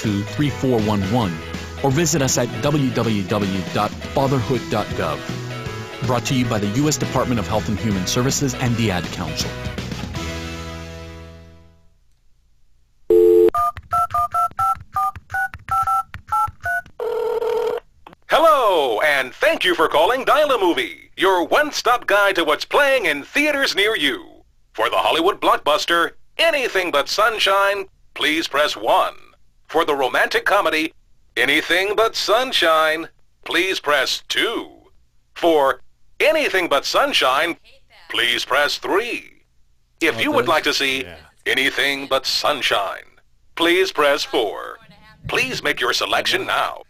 822-3411 or visit us at www.fatherhood.gov. Brought to you by the U.S. Department of Health and Human Services and the Ad Council. Hello, and thank you for calling Dial-A-Movie, your one-stop guide to what's playing in theaters near you. For the Hollywood blockbuster, Anything But Sunshine, please press 1. For the romantic comedy, Anything But Sunshine, please press 2. For Anything But Sunshine, please press 3. If you would like to see Anything But Sunshine, please press 4. Please make your selection now.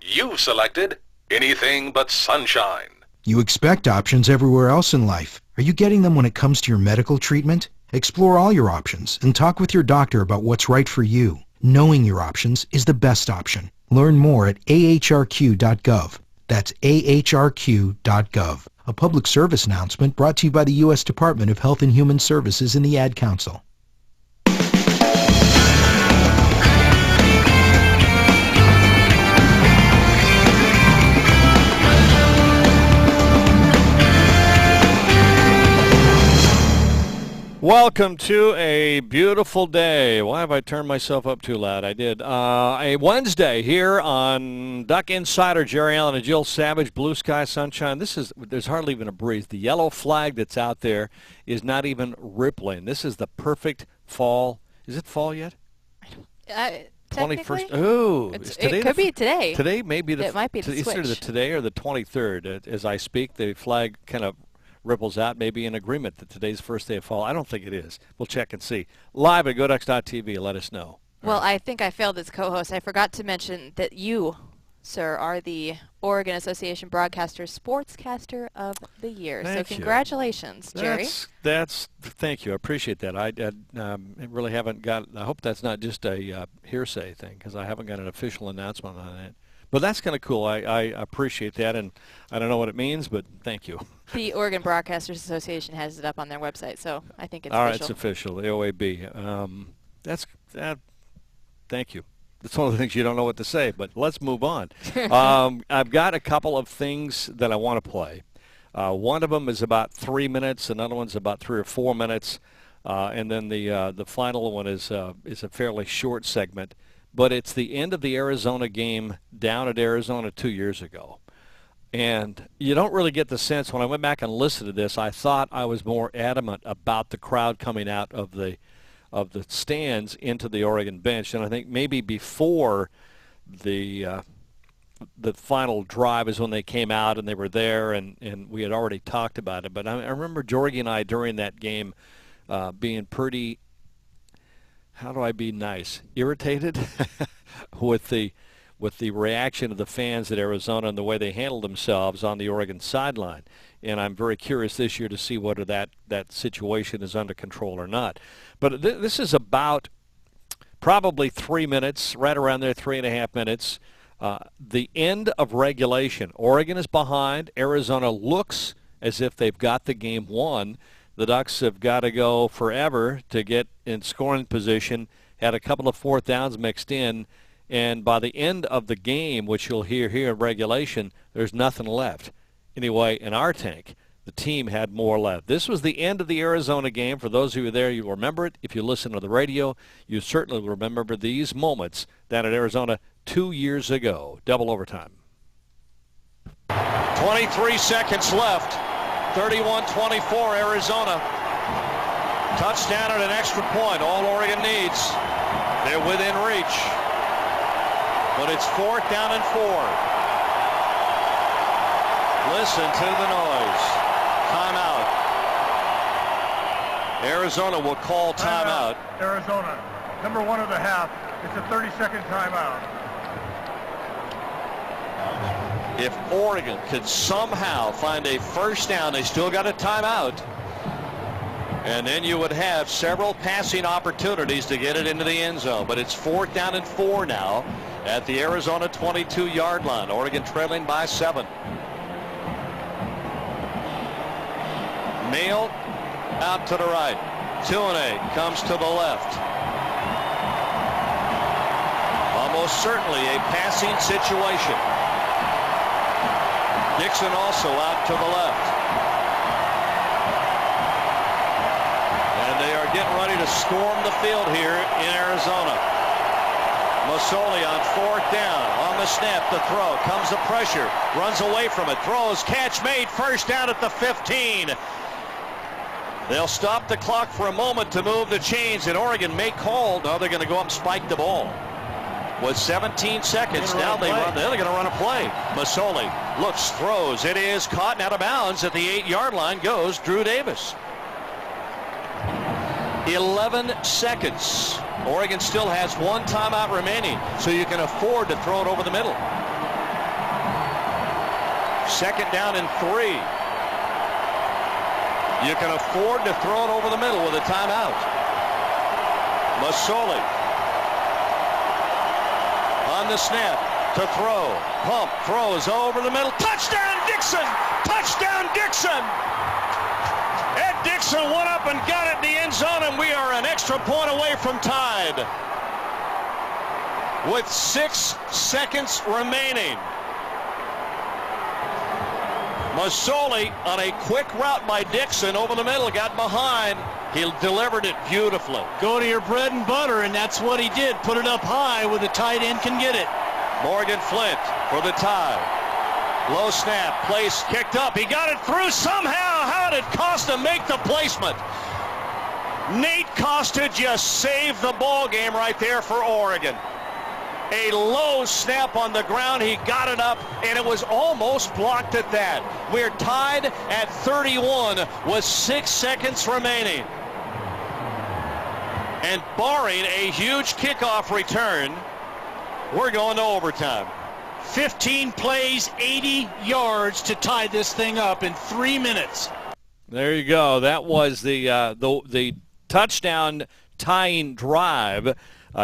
You've selected Anything But Sunshine. You expect options everywhere else in life. Are you getting them when it comes to your medical treatment? Explore all your options and talk with your doctor about what's right for you. Knowing your options is the best option. Learn more at ahrq.gov. That's ahrq.gov. A public service announcement brought to you by the U.S. Department of Health and Human Services and the Ad Council. Welcome to a beautiful day. Why have I turned myself up too loud? I did. A Wednesday here on Duck Insider. Jerry Allen and Jill Savage. Blue sky, sunshine. There's hardly even a breeze. The yellow flag that's out there is not even rippling. This is the perfect fall. Is it fall yet? 21st. Oh, it could be today. Today may be it might be the either switch. today or the 23rd. As I speak, the flag kind of ripples out, maybe in agreement that today's first day of fall. I don't think it is. We'll check and see. Live at GoDucks.tv. Let us know. Well, I think I failed as co-host. I forgot to mention that you, sir, are the Oregon Association Broadcaster Sportscaster of the Year. Thank so you. Congratulations, Jerry. Thank you. I appreciate that. I really haven't got, I hope that's not just a hearsay thing, because I haven't got an official announcement on it. But that's kind of cool. I appreciate that, and I don't know what it means, but thank you. The Oregon Broadcasters Association has it up on their website, so I think it's all official. All right, it's official, the OAB. Thank you. That's one of the things you don't know what to say, but let's move on. I've got a couple of things that I want to play. One of them is about 3 minutes. Another one's about 3 or 4 minutes. And then the final one is a fairly short segment. But it's the end of the Arizona game down at Arizona 2 years ago. And you don't really get the sense, when I went back and listened to this, I thought I was more adamant about the crowd coming out of the stands into the Oregon bench. And I think maybe before the final drive is when they came out and they were there, and we had already talked about it. But I remember Jorgie and I during that game being pretty, how do I be nice, irritated with the reaction of the fans at Arizona and the way they handled themselves on the Oregon sideline. And I'm very curious this year to see whether that situation is under control or not. But this is about probably 3 minutes, right around there, 3.5 minutes. The end of regulation. Oregon is behind. Arizona looks as if they've got the game won. The Ducks have got to go forever to get in scoring position. Had a couple of fourth downs mixed in. And by the end of the game, which you'll hear here in regulation, there's nothing left. Anyway, in our tank, the team had more left. This was the end of the Arizona game. For those of you there, you'll remember it. If you listen to the radio, you certainly will remember these moments down at Arizona 2 years ago. Double overtime. 23 seconds left. 31-24 Arizona. Touchdown and an extra point. All Oregon needs. They're within reach. But it's 4th down and 4. Listen to the noise. Timeout. Arizona will call timeout. Arizona, number 1 of the half. It's a 30-second timeout. If Oregon could somehow find a first down, they still got a timeout. And then you would have several passing opportunities to get it into the end zone. But it's 4th down and 4 now at the Arizona 22-yard line. Oregon trailing by 7. Neal out to the right. Tuanay comes to the left. Most certainly a passing situation. Dixon also out to the left. And they are getting ready to storm the field here in Arizona. Masoli on 4th down. On the snap, the throw. Comes the pressure. Runs away from it. Throws. Catch made. First down at the 15. They'll stop the clock for a moment to move the chains, and Oregon may call. No, they're going to go up and spike the ball. With 17 seconds, now they're going to run a play. Masoli looks, throws. It is caught and out of bounds at the 8-yard line goes Drew Davis. 11 seconds. Oregon still has 1 timeout remaining, so you can afford to throw it over the middle. 2nd down and 3. You can afford to throw it over the middle with a timeout. Masoli on the snap to throw. Pump, throws over the middle. Touchdown Dixon! Touchdown Dixon! Ed Dixon went up and got it in the end zone, and we are an extra point away from tied. With 6 seconds remaining. Masoli on a quick route by Dixon over the middle, got behind. He delivered it beautifully. Go to your bread and butter, and that's what he did. Put it up high where the tight end can get it. Morgan Flint for the tie. Low snap, place kicked up. He got it through somehow. How did Costa make the placement? Nate Costa just saved the ball game right there for Oregon. A low snap on the ground. He got it up, and it was almost blocked at that. We're tied at 31 with 6 seconds remaining. And barring a huge kickoff return, we're going to overtime. 15 plays, 80 yards to tie this thing up in 3 minutes. There you go. That was the touchdown tying drive.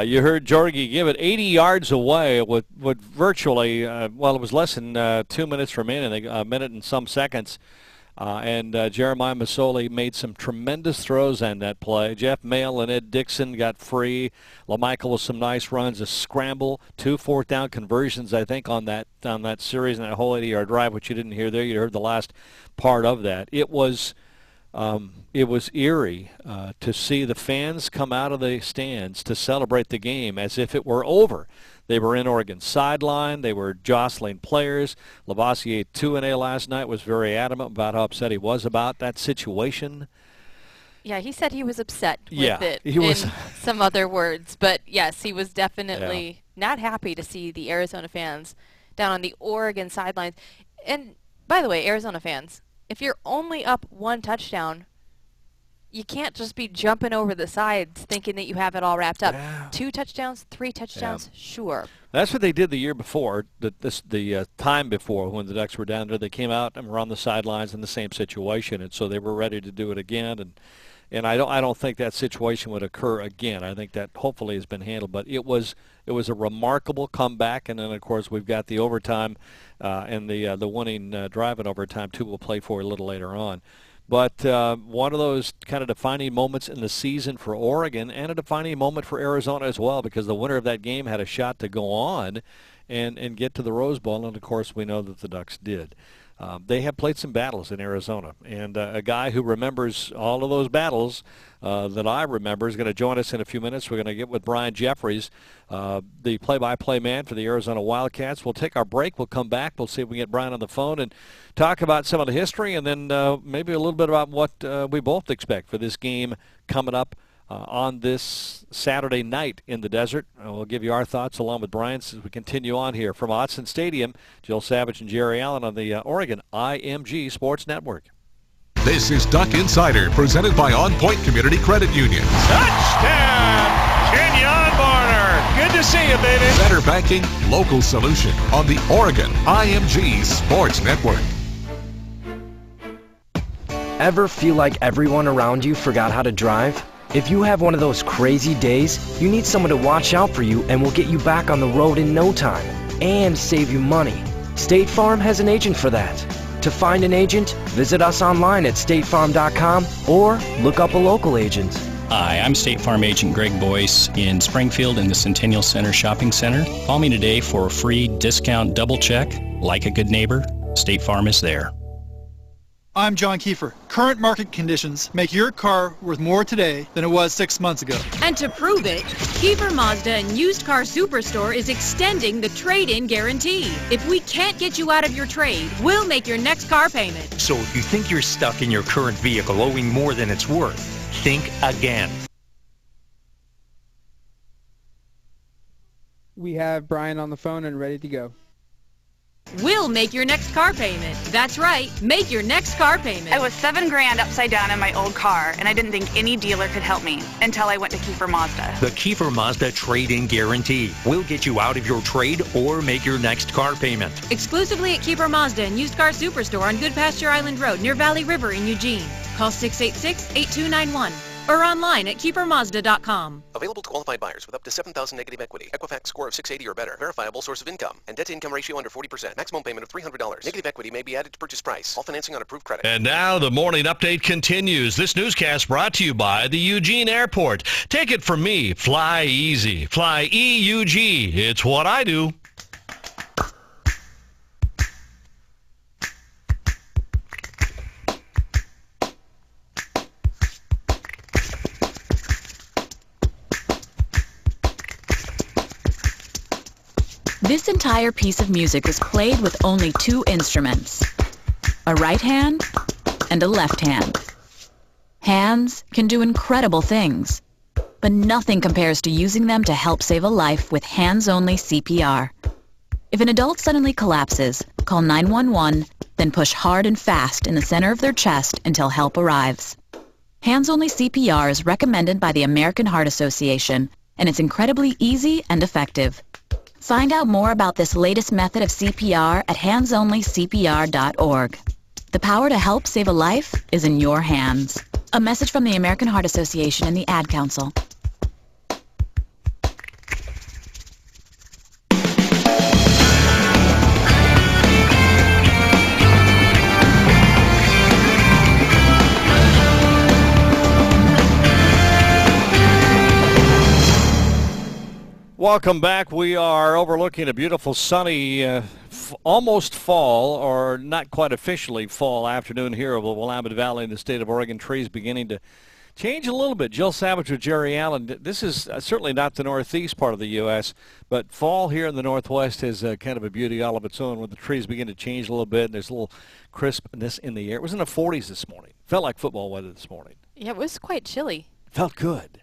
You heard Jorge give it 80 yards away with virtually, it was less than 2 minutes remaining, a minute and some seconds. And Jeremiah Masoli made some tremendous throws on that play. Jeff Mayle and Ed Dixon got free. LaMichael with some nice runs, a scramble, 2 fourth-down conversions, I think, on that series and that whole 80-yard drive, which you didn't hear there. You heard the last part of that. It was eerie to see the fans come out of the stands to celebrate the game as if it were over. They were in Oregon's sideline. They were jostling players. Lavoisier, 2-0 last night, was very adamant about how upset he was about that situation. Yeah, he said he was upset with it he was. in some other words. But, yes, he was definitely not happy to see the Arizona fans down on the Oregon sidelines. And, by the way, Arizona fans, if you're only up 1 touchdown, you can't just be jumping over the sides thinking that you have it all wrapped up. Yeah. 2 touchdowns, 3 touchdowns, sure. That's what they did the year before, the time before when the Ducks were down there. They came out and were on the sidelines in the same situation, and so they were ready to do it again. And I don't think that situation would occur again. I think that hopefully has been handled. But it was a remarkable comeback, and then of course we've got the overtime and the winning drive in overtime too. We'll play for a little later on. But one of those kind of defining moments in the season for Oregon, and a defining moment for Arizona as well, because the winner of that game had a shot to go on and get to the Rose Bowl, and of course we know that the Ducks did. They have played some battles in Arizona, and a guy who remembers all of those battles that I remember is going to join us in a few minutes. We're going to get with Brian Jeffries, the play-by-play man for the Arizona Wildcats. We'll take our break. We'll come back. We'll see if we can get Brian on the phone and talk about some of the history, and then maybe a little bit about what we both expect for this game coming up on this Saturday night in the desert. We'll give you our thoughts along with Brian's as we continue on here from Autzen Stadium. Jill Savage and Jerry Allen on the Oregon IMG Sports Network. This is Duck Insider, presented by On Point Community Credit Union. Touchdown, Kenyon Barner. Good to see you, baby. Better banking, local solution on the Oregon IMG Sports Network. Ever feel like everyone around you forgot how to drive? If you have one of those crazy days, you need someone to watch out for you and will get you back on the road in no time and save you money. State Farm has an agent for that. To find an agent, visit us online at statefarm.com or look up a local agent. Hi, I'm State Farm Agent Greg Boyce in Springfield in the Centennial Center Shopping Center. Call me today for a free discount double check. Like a good neighbor, State Farm is there. I'm John Kiefer. Current market conditions make your car worth more today than it was 6 months ago. And to prove it, Kiefer Mazda and Used Car Superstore is extending the trade-in guarantee. If we can't get you out of your trade, we'll make your next car payment. So if you think you're stuck in your current vehicle owing more than it's worth, think again. We have Brian on the phone and ready to go. We'll make your next car payment. That's right, make your next car payment. I was $7,000 upside down in my old car, and I didn't think any dealer could help me until I went to Kiefer Mazda. The Kiefer Mazda trade-in guarantee will get you out of your trade or make your next car payment. Exclusively at Kiefer Mazda and Used Car Superstore on Goodpasture Island Road near Valley River in Eugene. Call 686-8291 or online at KieferMazda.com. Available to qualified buyers with up to $7,000 negative equity. Equifax score of 680 or better. Verifiable source of income. And debt-to-income ratio under 40%. Maximum payment of $300. Negative equity may be added to purchase price. All financing on approved credit. And now the morning update continues. This newscast brought to you by the Eugene Airport. Take it from me. Fly easy. Fly EUG. It's what I do. This entire piece of music is played with only two instruments, a right hand and a left hand. Hands can do incredible things, but nothing compares to using them to help save a life with hands-only CPR. If an adult suddenly collapses, call 911, then push hard and fast in the center of their chest until help arrives. Hands-only CPR is recommended by the American Heart Association, and it's incredibly easy and effective. Find out more about this latest method of CPR at handsonlycpr.org. The power to help save a life is in your hands. A message from the American Heart Association and the Ad Council. Welcome back. We are overlooking a beautiful sunny, almost fall, or not quite officially fall afternoon here over the Willamette Valley in the state of Oregon. Trees beginning to change a little bit. Jill Savage with Jerry Allen. This is certainly not the northeast part of the U.S., but fall here in the northwest is kind of a beauty all of its own when the trees begin to change a little bit and there's a little crispness in the air. It was in the 40s this morning. Felt like football weather this morning. Yeah, it was quite chilly. Felt good.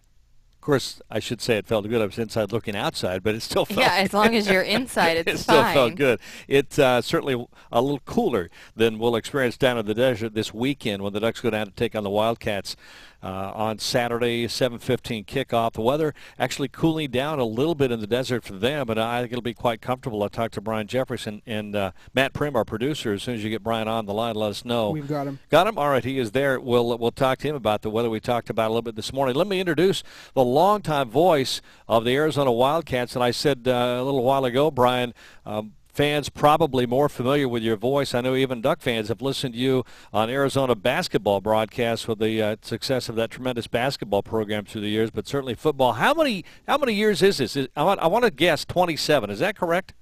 Of course, I should say it felt good. I was inside looking outside, but it still felt Yeah, as long as you're inside, it's it still fine. felt good. It's certainly a little cooler than we'll experience down in the desert this weekend when the Ducks go down to take on the Wildcats on Saturday, 7:15 kickoff. The weather actually cooling down a little bit in the desert for them, but I think it'll be quite comfortable. I talked to Brian Jefferson and Matt Prim, our producer. As soon as you get Brian on the line, let us know. We've got him. Got him? All right, he is there. We'll talk to him about the weather we talked about a little bit this morning. Let me introduce the longtime voice of the Arizona Wildcats. And I said a little while ago, Brian, fans probably more familiar with your voice. I know even Duck fans have listened to you on Arizona basketball broadcasts with the success of that tremendous basketball program through the years, but certainly football. How many years is this? I want to guess 27. Is that correct?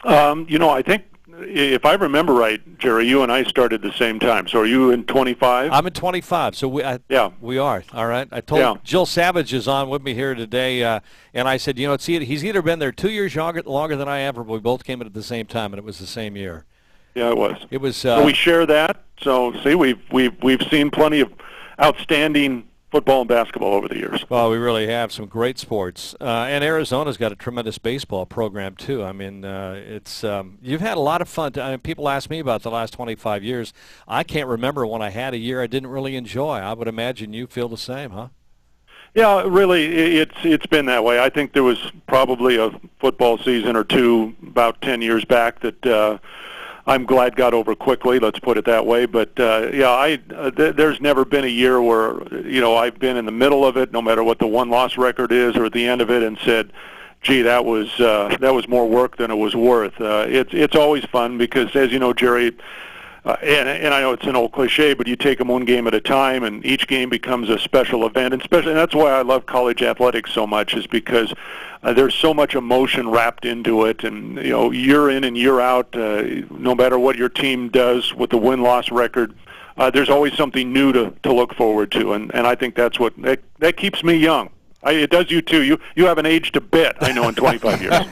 I think if I remember right, Jerry, you and I started the same time. So are you in 25? I'm in 25. So we are. All right. I told Jill Savage is on with me here today, and I said, he's either been there 2 years longer than I have, or we both came in at the same time, and it was the same year. Yeah, it was. It was. So we share that. So see, we've seen plenty of outstanding football and basketball over the years. Well, we really have some great sports, and Arizona's got a tremendous baseball program too. I mean, it's you've had a lot of fun. People ask me about the last 25 years. I can't remember when I had a year I didn't really enjoy. I would imagine you feel the same, huh? Yeah, really, it's been that way. I think there was probably a football season or two about 10 years back that I'm glad got over quickly, let's put it that way. But, there's never been a year where, I've been in the middle of it, no matter what the one-loss record is, or at the end of it and said, gee, that was more work than it was worth. It's always fun because, as you know, Jerry, and I know it's an old cliche, but you take them one game at a time, and each game becomes a special event. And that's why I love college athletics so much, is because there's so much emotion wrapped into it, and year in and year out, no matter what your team does with the win-loss record, there's always something new to look forward to, and I think that's what that keeps me young. It does you too. You haven't aged a bit, I know, in 25 years.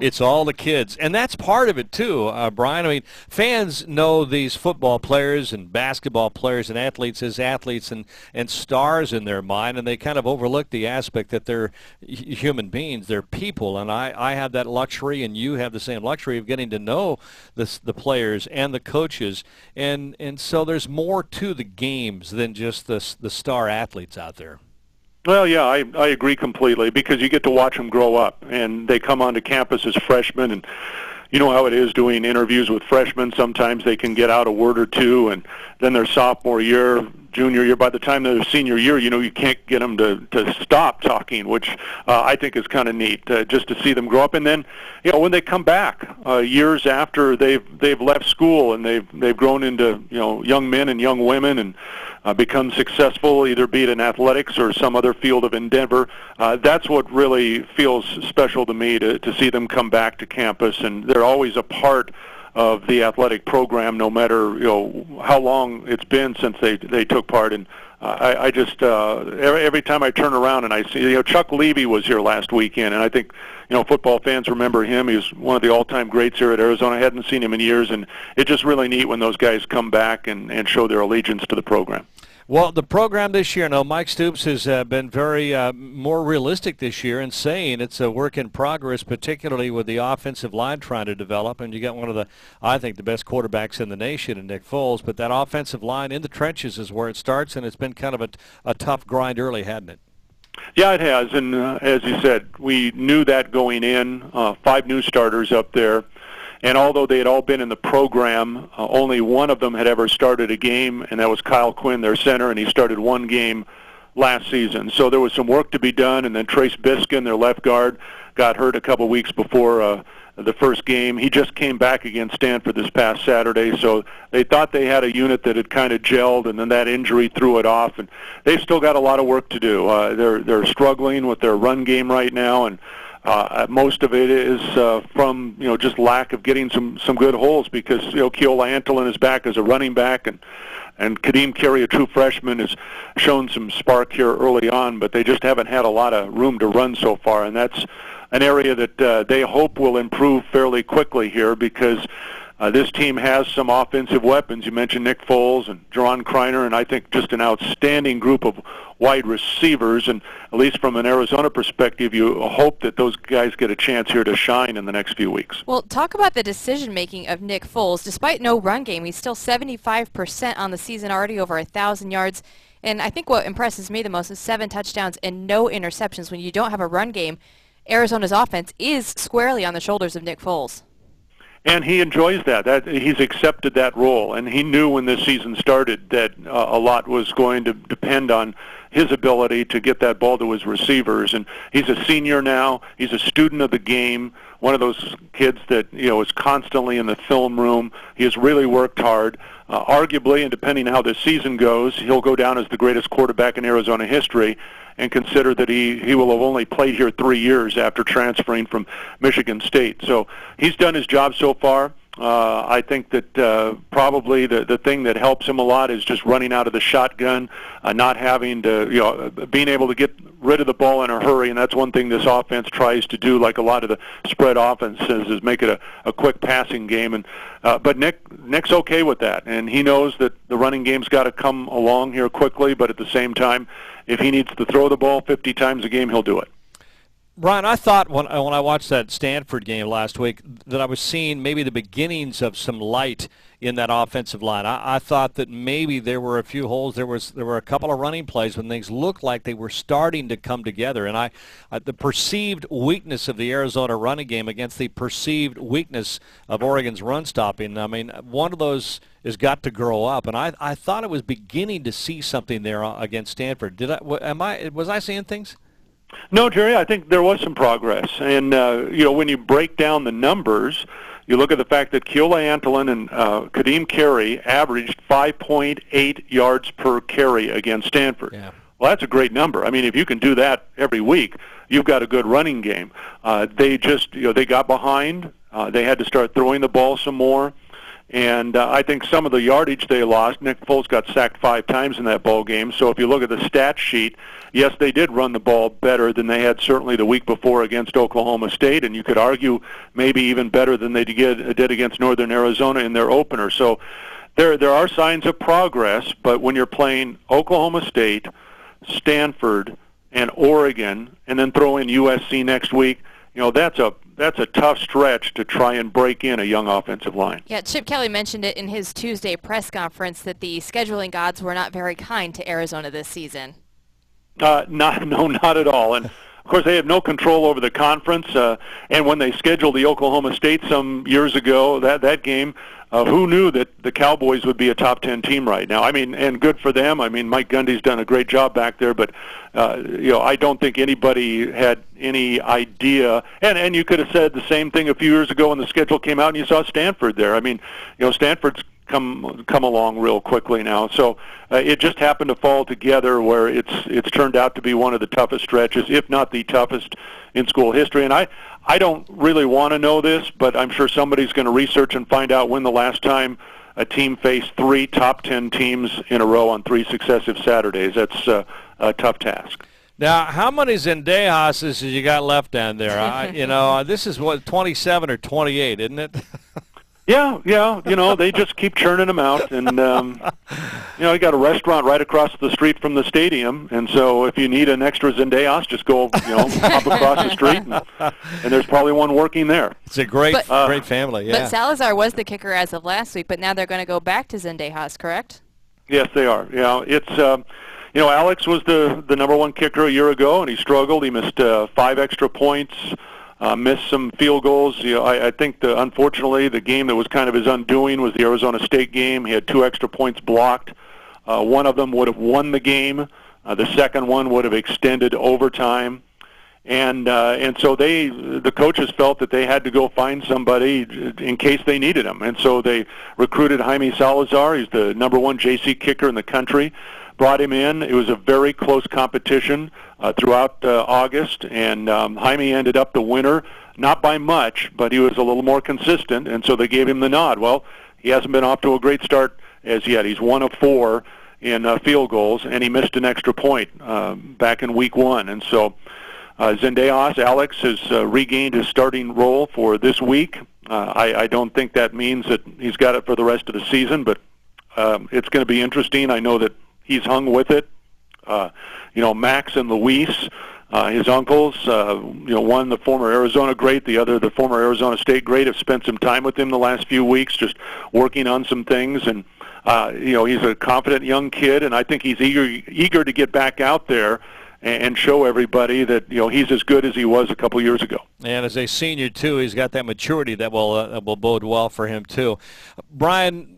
It's all the kids. And that's part of it too, Brian. I mean, fans know these football players and basketball players and athletes as athletes and stars in their mind, and they kind of overlook the aspect that they're human beings, they're people. And I have that luxury, and you have the same luxury of getting to know the players and the coaches. And so there's more to the games than just the star athletes out there. Well, yeah, I agree completely, because you get to watch them grow up, and they come onto campus as freshmen, and you know how it is doing interviews with freshmen. Sometimes they can get out a word or two, and then their sophomore year, junior year, by the time they're senior year, you can't get them to stop talking, which I think is kind of neat, just to see them grow up. And then, when they come back years after they've left school and they've grown into young men and young women and become successful, either be it in athletics or some other field of endeavor, that's what really feels special to me, to see them come back to campus, and they're always a part of the athletic program, no matter how long it's been since they took part. And I just every time I turn around and I see Chuck Levy was here last weekend, and I think football fans remember him. He was one of the all-time greats here at Arizona. I hadn't seen him in years, and it's just really neat when those guys come back and show their allegiance to the program. Well, the program this year, Mike Stoops has been very more realistic this year in saying it's a work in progress, particularly with the offensive line trying to develop. And you got one of I think, the best quarterbacks in the nation in Nick Foles. But that offensive line in the trenches is where it starts, and it's been kind of a tough grind early, hadn't it? Yeah, it has. And as you said, we knew that going in. 5 new starters up there. And although they had all been in the program, only one of them had ever started a game, and that was Kyle Quinn, their center, and he started one game last season. So there was some work to be done, and then Trace Biskin, their left guard, got hurt a couple weeks before the first game. He just came back against Stanford this past Saturday, so they thought they had a unit that had kind of gelled, and then that injury threw it off, and they've still got a lot of work to do. They're struggling with their run game right now, and most of it is from just lack of getting some good holes, because Keola Antolin is back as a running back, and Kadeem Carey, a true freshman, has shown some spark here early on, but they just haven't had a lot of room to run so far, and that's an area that they hope will improve fairly quickly here, because this team has some offensive weapons. You mentioned Nick Foles and Jaron Kreiner, and I think just an outstanding group of wide receivers, and at least from an Arizona perspective, you hope that those guys get a chance here to shine in the next few weeks. Well, talk about the decision-making of Nick Foles. Despite no run game, he's still 75% on the season, already over 1,000 yards. And I think what impresses me the most is 7 touchdowns and no interceptions. When you don't have a run game, Arizona's offense is squarely on the shoulders of Nick Foles. And he enjoys that. He's accepted that role, and he knew when this season started that a lot was going to depend on his ability to get that ball to his receivers. And he's a senior now. He's a student of the game, one of those kids that is constantly in the film room. He has really worked hard. Arguably, and depending on how this season goes, he'll go down as the greatest quarterback in Arizona history, and consider that he will have only played here 3 years after transferring from Michigan State. So he's done his job so far. I think that probably the thing that helps him a lot is just running out of the shotgun, not having to, being able to get rid of the ball in a hurry, and that's one thing this offense tries to do, like a lot of the spread offenses, is make it a quick passing game. And but Nick's okay with that, and he knows that the running game's got to come along here quickly, but at the same time, if he needs to throw the ball 50 times a game, he'll do it. Brian, I thought when I watched that Stanford game last week that I was seeing maybe the beginnings of some light in that offensive line. I thought that maybe there were a few holes. There were a couple of running plays when things looked like they were starting to come together. And the perceived weakness of the Arizona running game against the perceived weakness of Oregon's run stopping, I mean, one of those has got to grow up. And I thought it was beginning to see something there against Stanford. Was I seeing things? No, Jerry, I think there was some progress. And, when you break down the numbers, You look at the fact that Keola Antolin and Kadeem Carey averaged 5.8 yards per carry against Stanford. Yeah. Well, that's a great number. I mean, if you can do that every week, you've got a good running game. They just, they got behind. They had to start throwing the ball some more. And I think some of the yardage they lost, Nick Foles got sacked 5 times in that ball game. So if you look at the stat sheet, yes, they did run the ball better than they had certainly the week before against Oklahoma State, and you could argue maybe even better than they did against Northern Arizona in their opener. So there are signs of progress, but when you're playing Oklahoma State, Stanford, and Oregon, and then throw in USC next week, that's a tough stretch to try and break in a young offensive line. Yeah, Chip Kelly mentioned it in his Tuesday press conference that the scheduling gods were not very kind to Arizona this season. Not at all. And of course, they have no control over the conference. And when they scheduled the Oklahoma State some years ago, that game, who knew that the Cowboys would be a top 10 team right now? I mean, and good for them. I mean, Mike Gundy's done a great job back there, but I don't think anybody had any idea. And you could have said the same thing a few years ago when the schedule came out and you saw Stanford there. I mean, Stanford's come along real quickly now. So it just happened to fall together where it's turned out to be one of the toughest stretches, if not the toughest in school history. And I don't really want to know this, but I'm sure somebody's going to research and find out when the last time a team faced 3 top 10 teams in a row on 3 successive Saturdays. That's a tough task. Now, how many Zendejas you got left down there? This is 27 or 28, isn't it? Yeah, they just keep churning them out, and you got a restaurant right across the street from the stadium, and so if you need an extra Zendejas, just go, hop across the street, and there's probably one working there. It's a great family, yeah. But Salazar was the kicker as of last week, but now they're going to go back to Zendejas, correct? Yes, they are. Yeah, it's Alex was the number 1 kicker a year ago, and he struggled. He missed 5 extra points. Missed some field goals. I think, unfortunately, the game that was kind of his undoing was the Arizona State game. He had 2 extra points blocked. One of them would have won the game. The second one would have extended overtime. And so the coaches felt that they had to go find somebody in case they needed him. And so they recruited Jaime Salazar. He's the number 1 JC kicker in the country. Brought him in. It was a very close competition throughout August, and Jaime ended up the winner, not by much, but he was a little more consistent, and so they gave him the nod. Well, he hasn't been off to a great start as yet. He's 1 of 4 in field goals, and he missed an extra point back in week 1. And so Zendejas, Alex, has regained his starting role for this week. I don't think that means that he's got it for the rest of the season, but it's going to be interesting. I know that he's hung with it. Max and Luis, his uncles, one the former Arizona great, the other the former Arizona State great, have spent some time with him the last few weeks just working on some things. And, he's a confident young kid, and I think he's eager to get back out there and show everybody that he's as good as he was a couple years ago. And as a senior too, he's got that maturity that will bode well for him too. Brian,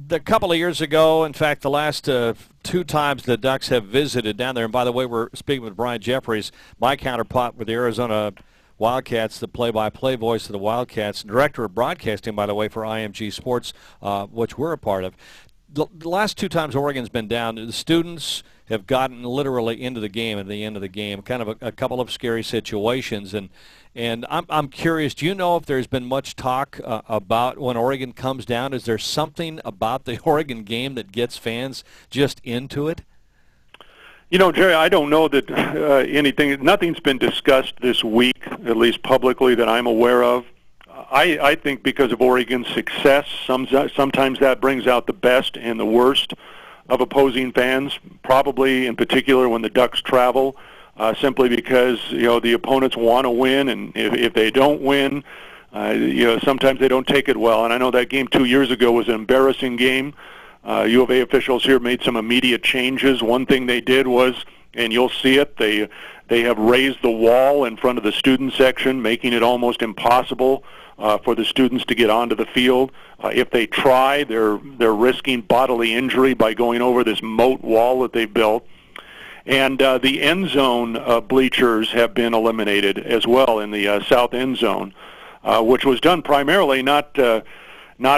a couple of years ago, in fact, the last 2 times the Ducks have visited down there. And by the way, we're speaking with Brian Jeffries, my counterpart with the Arizona Wildcats, the play-by-play voice of the Wildcats, director of broadcasting, by the way, for IMG Sports, which we're a part of. The last 2 times Oregon's been down, the students have gotten literally into the game at the end of the game, kind of a couple of scary situations. And I'm curious, do you know if there's been much talk about when Oregon comes down? Is there something about the Oregon game that gets fans just into it? Jerry, I don't know that nothing's been discussed this week, at least publicly, that I'm aware of. I think because of Oregon's success, sometimes that brings out the best and the worst of opposing fans, probably in particular when the Ducks travel, simply because, the opponents want to win, and if they don't win, sometimes they don't take it well. And I know that game 2 years ago was an embarrassing game. U of A officials here made some immediate changes. One thing they did was, and you'll see it, they have raised the wall in front of the student section, making it almost impossible for the students to get onto the field. If they try, they're risking bodily injury by going over this moat wall that they built. And the end zone bleachers have been eliminated as well in the south end zone. which was done primarily not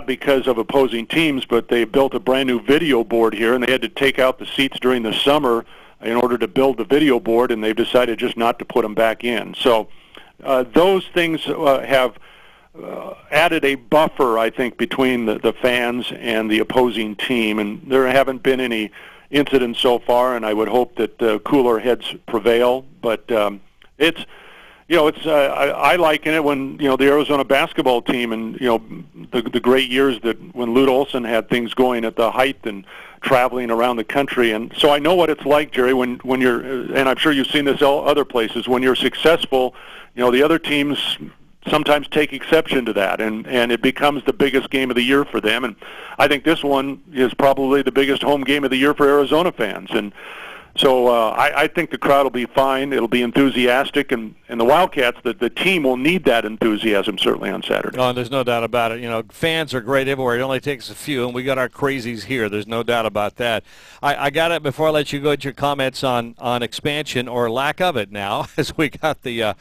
because of opposing teams, but they built a brand new video board here, and they had to take out the seats during the summer in order to build the video board, and they've decided just not to put them back in. So those things have added a buffer, I think, between the fans and the opposing team, and there haven't been any incidents so far, and I would hope that cooler heads prevail. But it's I liken it when the Arizona basketball team and the great years that when Lute Olson had things going at the height and traveling around the country, and so I know what it's like, Jerry, when you're, and I'm sure you've seen this other places, when you're successful, the other teams sometimes take exception to that, and it becomes the biggest game of the year for them. And I think this one is probably the biggest home game of the year for Arizona fans. And so I think the crowd will be fine. It'll be enthusiastic, and the Wildcats, the team will need that enthusiasm certainly on Saturday. Oh, and there's no doubt about it. Fans are great everywhere. It only takes a few, and we got our crazies here. There's no doubt about that. I got it before I let you go at your comments on expansion or lack of it now, as we got the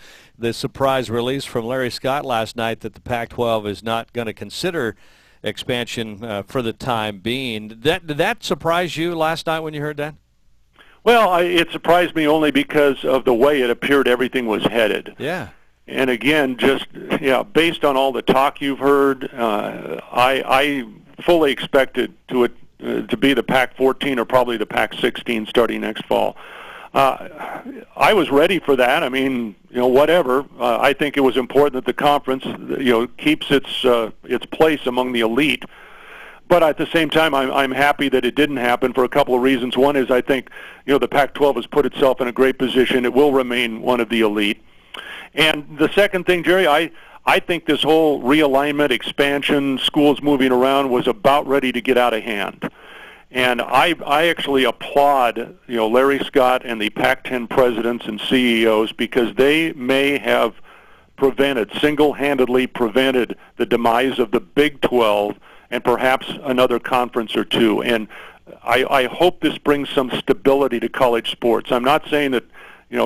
surprise release from Larry Scott last night that the Pac-12 is not going to consider expansion for the time being. Did that surprise you last night when you heard that? Well, it surprised me only because of the way it appeared everything was headed. Yeah. And again, just based on all the talk you've heard, I fully expected to be the Pac-14 or probably the Pac-16 starting next fall. I was ready for that. I mean, whatever. I think it was important that the conference, keeps its place among the elite. But at the same time, I'm happy that it didn't happen for a couple of reasons. One is I think, the Pac-12 has put itself in a great position. It will remain one of the elite. And the second thing, Jerry, I think this whole realignment, expansion, schools moving around was about ready to get out of hand. And I actually applaud, Larry Scott and the Pac-10 presidents and CEOs, because they may have single-handedly prevented the demise of the Big 12 and perhaps another conference or two. And I hope this brings some stability to college sports. I'm not saying that,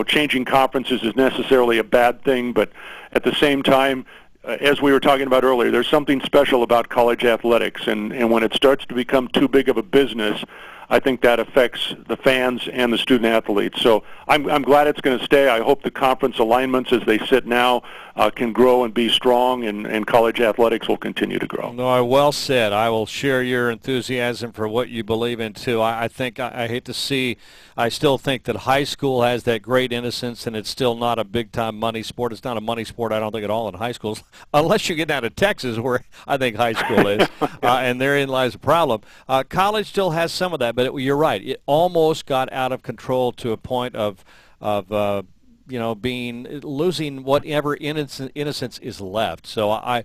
changing conferences is necessarily a bad thing, but at the same time, as we were talking about earlier, there's something special about college athletics, and when it starts to become too big of a business, I think that affects the fans and the student athletes. So I'm glad it's going to stay. I hope the conference alignments as they sit now can grow and be strong, and college athletics will continue to grow. No, well said. I will share your enthusiasm for what you believe in, too. I think I hate to see, I still think that high school has that great innocence, and it's still not a big-time money sport. It's not a money sport, I don't think, at all in high schools, unless you get down to Texas, where I think high school is, and therein lies the problem. College still has some of that, but you're right. It almost got out of control to a point of losing whatever innocence is left. So I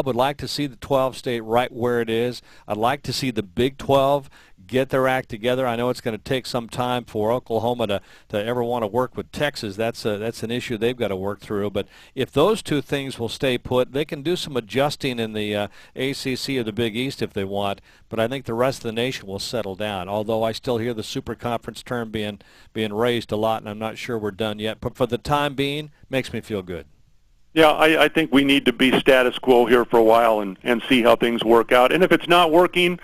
would like to see the 12 stay right where it is. I'd like to see the Big 12 get their act together. I know it's going to take some time for Oklahoma to ever want to work with Texas. That's an issue they've got to work through. But if those two things will stay put, they can do some adjusting in the ACC or the Big East if they want. But I think the rest of the nation will settle down. Although I still hear the Super Conference term being raised a lot, and I'm not sure we're done yet. But for the time being, makes me feel good. Yeah, I think we need to be status quo here for a while and see how things work out. And if it's not working,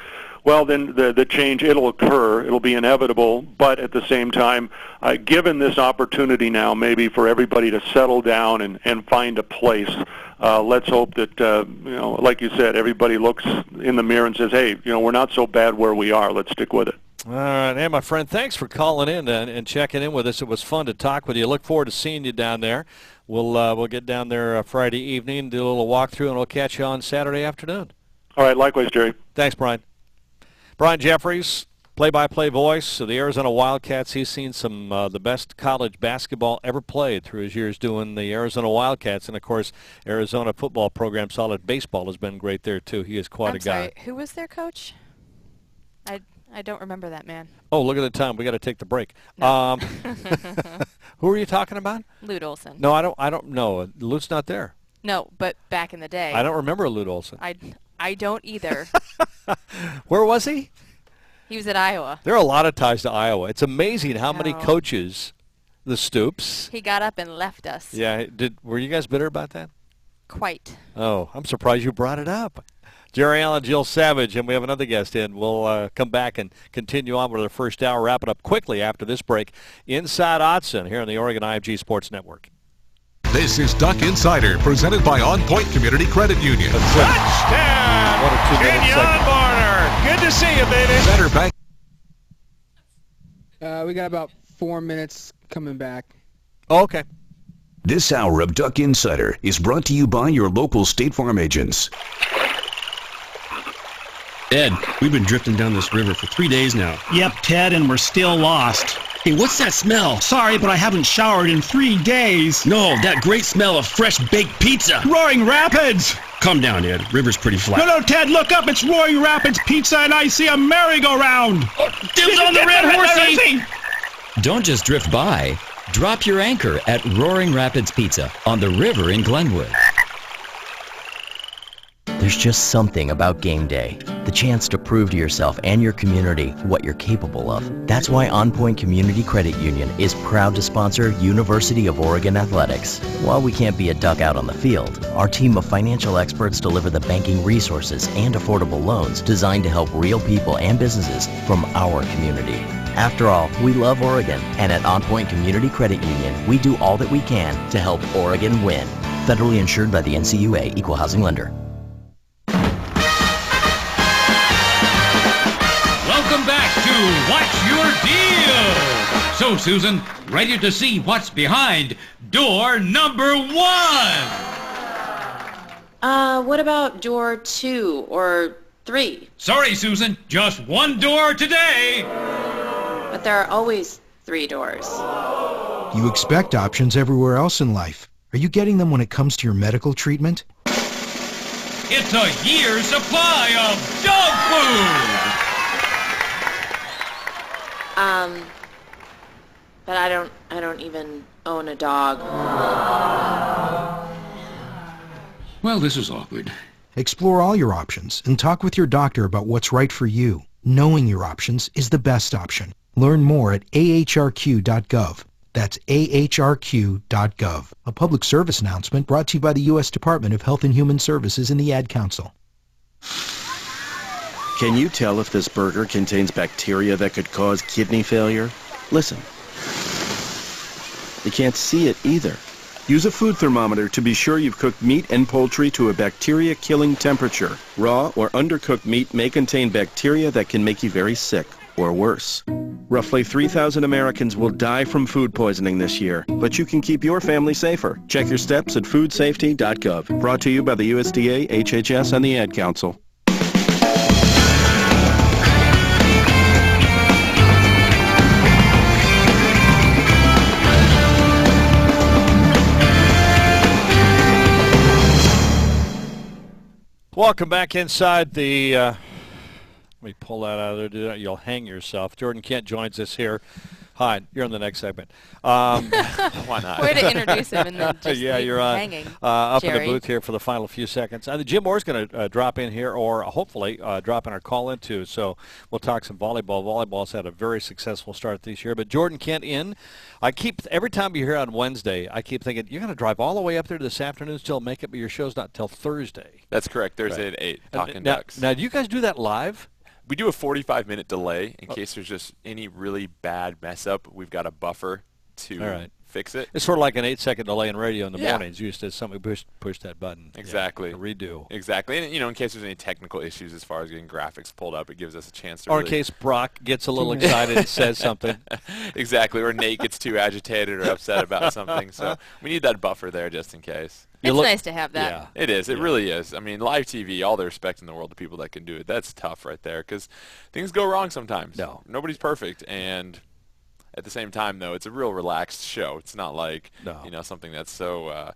well, then the change, it'll occur. It'll be inevitable. But at the same time, given this opportunity now maybe for everybody to settle down and find a place, let's hope that, like you said, everybody looks in the mirror and says, hey, we're not so bad where we are. Let's stick with it. All right. Hey, my friend, thanks for calling in and checking in with us. It was fun to talk with you. Look forward to seeing you down there. We'll get down there Friday evening, do a little walkthrough, and we'll catch you on Saturday afternoon. All right. Likewise, Jerry. Thanks, Brian. Brian Jeffries, play-by-play voice of the Arizona Wildcats. He's seen some the best college basketball ever played through his years doing the Arizona Wildcats. And, of course, Arizona football program, solid baseball, has been great there, too. He is quite a guy. I'm sorry, who was their coach? I don't remember that man. Oh, look at the time. We got to take the break. No. Who are you talking about? Lute Olson. No, I don't know. Lute's not there. No, but back in the day. I don't remember Lute Olson. I don't either. Where was he? He was at Iowa. There are a lot of ties to Iowa. It's amazing how many coaches, the Stoops. He got up and left us. Yeah. Were you guys bitter about that? quite. Oh, I'm surprised you brought it up. Jerry Allen, Jill Savage, and we have another guest in. We'll come back and continue on with our first hour, wrap it up quickly after this break. Inside Autzen here on the Oregon IMG Sports Network. This is Duck Insider, presented by On Point Community Credit Union. Touchdown! What a 2-minute Kenyon segment. Barner. Good to see you, baby. Better Bank. We got about 4 minutes coming back. Oh, okay. This hour of Duck Insider is brought to you by your local State Farm agents. Ed, we've been drifting down this river for 3 days now. Yep, Ted, and we're still lost. Hey, what's that smell? Sorry, but I haven't showered in 3 days. No, that great smell of fresh baked pizza. Roaring Rapids! Calm down, Ed. River's pretty flat. No, Ted, look up. It's Roaring Rapids Pizza, and I see a merry-go-round. Dibs on the red horsey! Don't just drift by. Drop your anchor at Roaring Rapids Pizza on the river in Glenwood. There's just something about game day. The chance to prove to yourself and your community what you're capable of. That's why On Point Community Credit Union is proud to sponsor University of Oregon Athletics. While we can't be a duck out on the field, our team of financial experts deliver the banking resources and affordable loans designed to help real people and businesses from our community. After all, we love Oregon, and at On Point Community Credit Union, we do all that we can to help Oregon win. Federally insured by the NCUA, Equal Housing Lender. Welcome back to What's Your Deal? So, Susan, ready to see what's behind door number 1? What about door 2 or 3? Sorry, Susan, just one door today. But there are always 3 doors. You expect options everywhere else in life. Are you getting them when it comes to your medical treatment? It's a year's supply of dog food. But I don't even own a dog. Well, this is awkward. Explore all your options and talk with your doctor about what's right for you. Knowing your options is the best option. Learn more at ahrq.gov. That's ahrq.gov. A public service announcement brought to you by the U.S. Department of Health and Human Services and the Ad Council. Can you tell if this burger contains bacteria that could cause kidney failure? Listen. You can't see it either. Use a food thermometer to be sure you've cooked meat and poultry to a bacteria-killing temperature. Raw or undercooked meat may contain bacteria that can make you very sick, or worse. Roughly 3,000 Americans will die from food poisoning this year, but you can keep your family safer. Check your steps at foodsafety.gov. Brought to you by the USDA, HHS, and the Ad Council. Welcome back inside the, let me pull that out of there. You'll hang yourself. Jordan Kent joins us here. Hi, you're in the next segment. Why not? Way to introduce him and then just yeah, you're on. hanging. Up Jerry. in the booth here for the final few seconds. Jim Moore's going to drop in here, or hopefully drop in our call in too. So we'll talk some volleyball. Volleyball's had a very successful start this year. But Jordan Kent in. Every time you're here on Wednesday, I keep thinking, you're going to drive all the way up there this afternoon still make it, but your show's not till Thursday. That's correct. Thursday Right. at 8, Talking Now, Ducks. do you guys do that live? We do a 45-minute delay in case there's just any really bad mess up. We've got a buffer to All right. fix it. It's sort of like an 8-second delay in radio in the Yeah. mornings. You just did something, push that button. Exactly. Yeah, redo. Exactly. And, in case there's any technical issues as far as getting graphics pulled up, it gives us a chance to Or in really case Brock gets a little excited and says something. Exactly. Or Nate gets too agitated or upset about something. So we need that buffer there just in case. It's nice to have that. Yeah, it is. It really is. I mean, live TV, all the respect in the world to people that can do it. That's tough right there because things go wrong sometimes. No. Nobody's perfect. And at the same time, though, it's a real relaxed show. It's not like, something that's so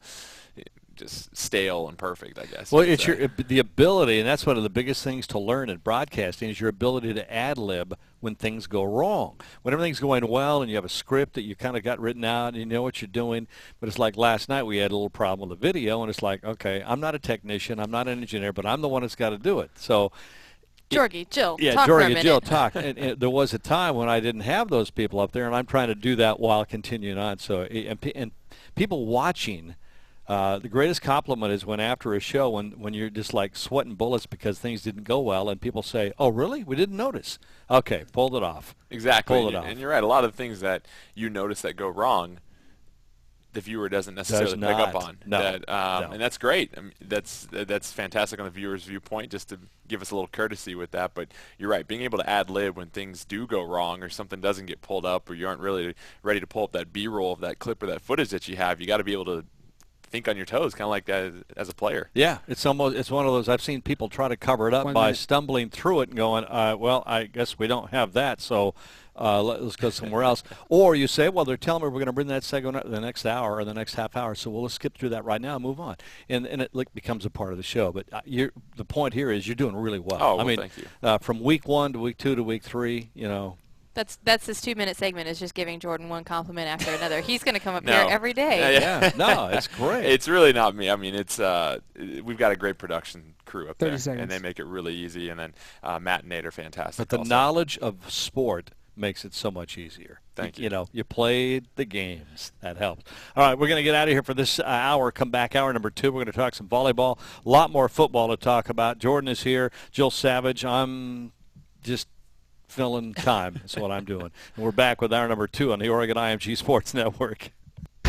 just stale and perfect, I guess. Well, it's the ability, and that's one of the biggest things to learn in broadcasting is your ability to ad-lib when things go wrong. When everything's going well and you have a script that you kind of got written out and you know what you're doing, but it's like last night we had a little problem with the video, and it's like, okay, I'm not a technician, I'm not an engineer, but I'm the one that's got to do it. So, Jorgie, Jill, yeah, talk for a Jorgie and minute. Jill talk. And there was a time when I didn't have those people up there, and I'm trying to do that while continuing on. So, and people watching The greatest compliment is when after a show, when you're just like sweating bullets because things didn't go well, and people say, "Oh, really? We didn't notice." Okay, pulled it off. Exactly. Pulled it off. And you're right. A lot of things that you notice that go wrong, the viewer doesn't necessarily pick up on. No. And that's great. I mean, that's fantastic on the viewer's viewpoint, just to give us a little courtesy with that. But you're right, being able to ad-lib when things do go wrong or something doesn't get pulled up or you aren't really ready to pull up that B-roll of that clip or that footage that you have, you got to be able to think on your toes, kind of like that as a player. Yeah, it's one of those. I've seen people try to cover it up by stumbling through it and going, well, I guess we don't have that, so let's go somewhere else. Or you say, well, they're telling me we're going to bring that segment the next hour or the next half hour, so let's skip through that right now and move on. And it becomes a part of the show. But the point here is you're doing really well. Oh, well, thank you. From week 1 to week 2 to week 3, That's this 2-minute segment is just giving Jordan one compliment after another. He's going to come up here every day. Yeah. No, it's great. It's really not me. I mean, it's we've got a great production crew up 30 there, seconds. and they make it really easy. And then Matt and Nate are fantastic. But the knowledge of sport makes it so much easier. Thank you. You played the games. That helps. All right, we're going to get out of here for this hour. Come back hour number 2. We're going to talk some volleyball. A lot more football to talk about. Jordan is here. Jill Savage. I'm just filling time. That's what I'm doing. And we're back with hour number 2 on the Oregon IMG Sports Network.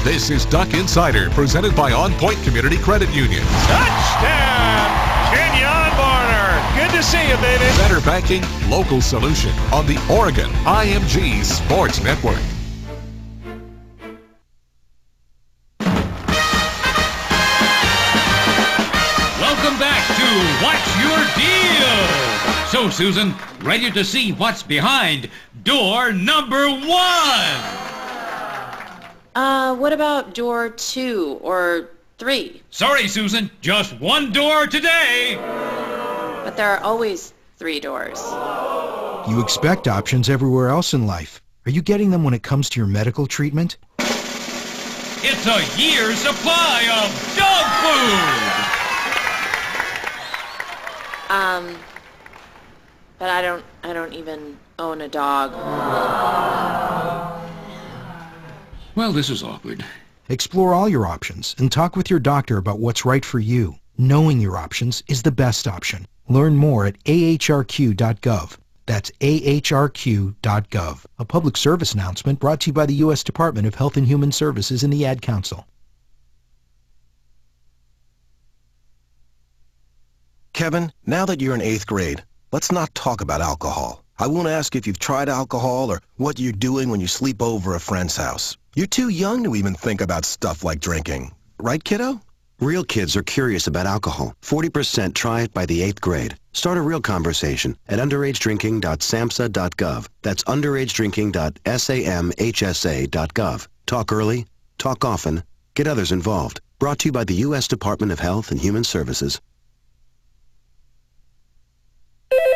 This is Duck Insider, presented by On Point Community Credit Union. Touchdown, Kenyon Barner. Good to see you, baby. Better banking, local solution on the Oregon IMG Sports Network. Welcome back to What's Your Deal? So, Susan, ready to see what's behind door number 1? What about door 2 or 3? Sorry, Susan, just one door today. But there are always 3 doors. You expect options everywhere else in life. Are you getting them when it comes to your medical treatment? It's a year's supply of dog food. But I don't even own a dog. Well, this is awkward. Explore all your options and talk with your doctor about what's right for you. Knowing your options is the best option. Learn more at ahrq.gov. That's ahrq.gov. A public service announcement brought to you by the U.S. Department of Health and Human Services and the Ad Council. Kevin, now that you're in 8th grade, let's not talk about alcohol. I won't ask if you've tried alcohol or what you're doing when you sleep over a friend's house. You're too young to even think about stuff like drinking. Right, kiddo? Real kids are curious about alcohol. 40% try it by the 8th grade. Start a real conversation at underagedrinking.samhsa.gov. That's underagedrinking.samhsa.gov. Talk early, talk often, get others involved. Brought to you by the U.S. Department of Health and Human Services.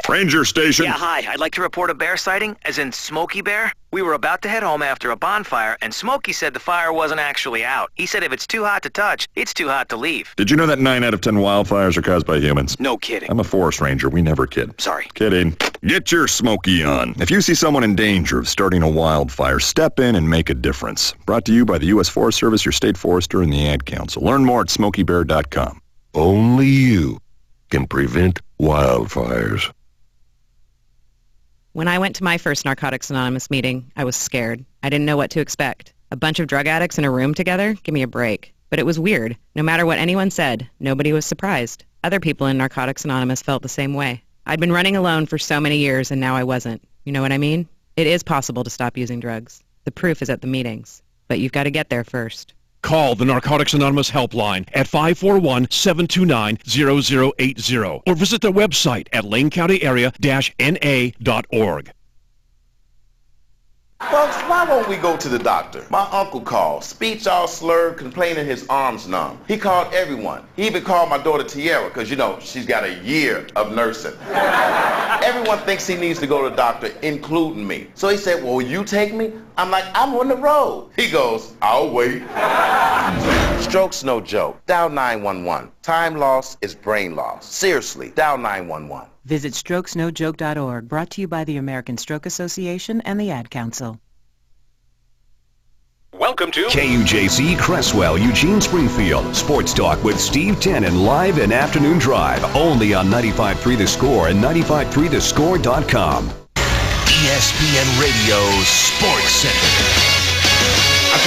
Ranger Station. Yeah, hi. I'd like to report a bear sighting, as in Smokey Bear. We were about to head home after a bonfire, and Smokey said the fire wasn't actually out. He said if it's too hot to touch, it's too hot to leave. Did you know that 9 out of 10 wildfires are caused by humans? No kidding. I'm a forest ranger. We never kid. Sorry. Kidding. Get your Smokey on. If you see someone in danger of starting a wildfire, step in and make a difference. Brought to you by the U.S. Forest Service, your state forester, and the Ad Council. Learn more at smokeybear.com. Only you can prevent wildfires. When I went to my first Narcotics Anonymous meeting, I was scared. I didn't know what to expect. A bunch of drug addicts in a room together? Give me a break. But it was weird. No matter what anyone said, nobody was surprised. Other people in Narcotics Anonymous felt the same way. I'd been running alone for so many years, and now I wasn't. You know what I mean? It is possible to stop using drugs. The proof is at the meetings. But you've got to get there first. Call the Narcotics Anonymous helpline at 541-729-0080 or visit their website at lanecountyarea-na.org. Folks, why won't we go to the doctor? My uncle called, speech all slurred, complaining his arms numb. He called everyone. He even called my daughter Tiara, because, you know, she's got a year of nursing. Everyone thinks he needs to go to the doctor, including me. So he said, well, will you take me? I'm like, I'm on the road. He goes, I'll wait. Stroke's no joke. Dial 911. Time loss is brain loss. Seriously, dial 911. Visit strokesnojoke.org, brought to you by the American Stroke Association and the Ad Council. Welcome to KUJC Cresswell, Eugene Springfield. Sports Talk with Steve Tannen live in Afternoon Drive. Only on 95.3 The Score and 95.3thescore.com. ESPN Radio Sports Center.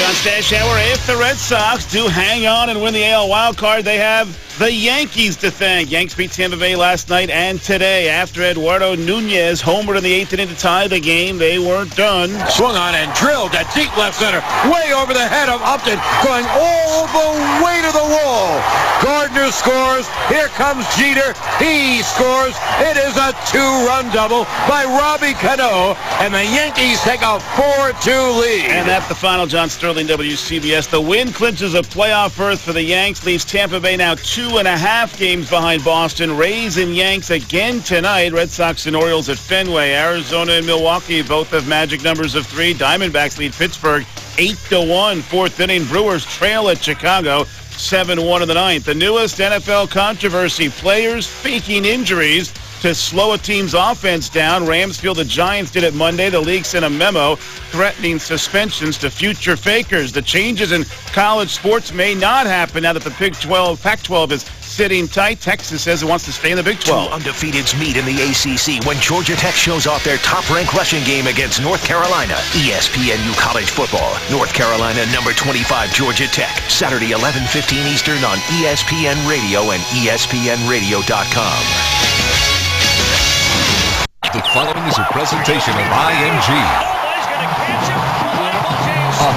On Stash Hour, if the Red Sox do hang on and win the AL wild card, they have the Yankees to thank. Yanks beat Tampa Bay last night and today. After Eduardo Nunez homered in the 8th inning to tie the game, they weren't done. Swung on and drilled at deep left center, way over the head of Upton, going all the way to the wall. Gardner scores. Here comes Jeter. He scores. It is a 2-run double by Robbie Cano, and the Yankees take a 4-2 lead. And that's the final. John Sterling, WCBS. The win clinches a playoff berth for the Yanks, leaves Tampa Bay now 2.5 games behind Boston. Rays and Yanks again tonight. Red Sox and Orioles at Fenway. Arizona and Milwaukee both have magic numbers of 3. Diamondbacks lead Pittsburgh 8-1. 4th inning. Brewers trail at Chicago 7-1 in the 9th. The newest NFL controversy, players faking injuries to slow a team's offense down. Rams feel the Giants did it Monday. The league sent a memo threatening suspensions to future fakers. The changes in college sports may not happen now that the Pac-12 is sitting tight. Texas says it wants to stay in the Big 12. 2 undefeateds meet in the ACC when Georgia Tech shows off their top-ranked rushing game against North Carolina. ESPNU College Football. North Carolina number 25 Georgia Tech. Saturday 11:15 Eastern on ESPN Radio and ESPNRadio.com. The following is a presentation of IMG,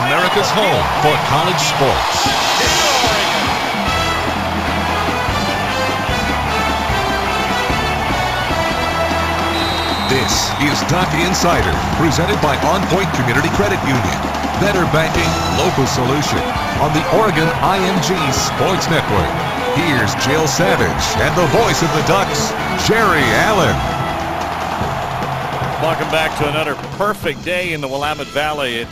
America's home for college sports. This is Duck Insider, presented by On Point Community Credit Union. Better banking, local solution on the Oregon IMG Sports Network. Here's Jill Savage and the voice of the Ducks, Jerry Allen. Welcome back to another perfect day in the Willamette Valley.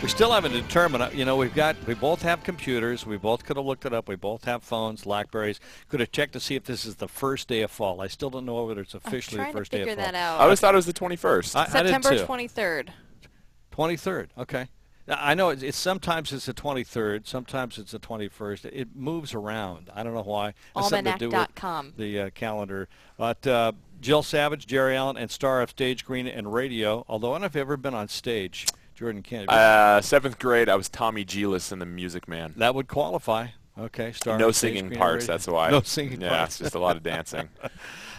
We still haven't determined. You know, we both have computers. We both could have looked it up. We both have phones, Blackberries. Could have checked to see if this is the first day of fall. I still don't know whether it's officially the first day of fall. I'm trying to figure that out. I always thought it was the 21st. September 23rd. 23rd. Okay. I know it's sometimes it's the 23rd, sometimes it's the 21st. It moves around. I don't know why. Almanac.com. The calendar. But Jill Savage, Jerry Allen, and star of Stage, Green, and Radio. Although I don't know if you've ever been on stage. Jordan Kennedy. 7th grade, I was Tommy Gillis in The Music Man. That would qualify. Okay, star. No singing parts, that's why. No singing parts. Yeah, it's just a lot of dancing.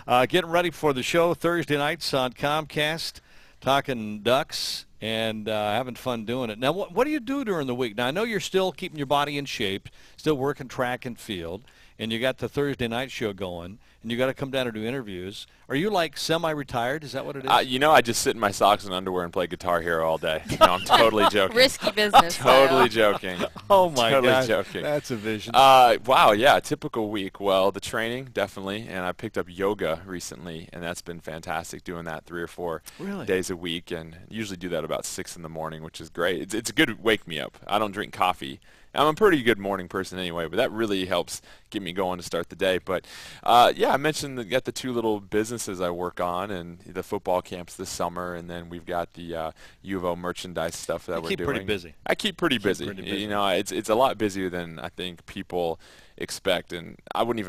Getting ready for the show Thursday nights on Comcast, talking Ducks and having fun doing it. Now, what do you do during the week? Now, I know you're still keeping your body in shape, still working track and field, and you got the Thursday night show going, and you got to come down and do interviews. Are you like semi-retired? Is that what it is? You know, I just sit in my socks and underwear and play Guitar Hero all day. No, I'm totally joking. Risky business. Totally joking. Oh my God, totally joking. That's a vision. Wow, yeah, typical week. Well, the training definitely, and I picked up yoga recently, and that's been fantastic. Doing that 3 or 4 days a week, and usually do that about 6 in the morning, which is great. It's a good wake me up. I don't drink coffee. I'm a pretty good morning person anyway, but that really helps get me going to start the day. But, yeah, I mentioned that got the 2 little businesses I work on and the football camps this summer, and then we've got the U of O merchandise stuff that we're doing. You keep pretty busy. I keep pretty busy. You know, it's a lot busier than I think people expect, and I wouldn't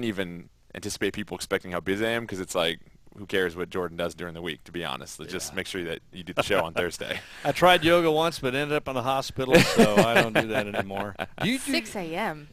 even anticipate people expecting how busy I am, because it's like, who cares what Jordan does during the week, to be honest. Let's just make sure that you do the show on Thursday. I tried yoga once, but ended up in the hospital, so I don't do that anymore. 6 a.m.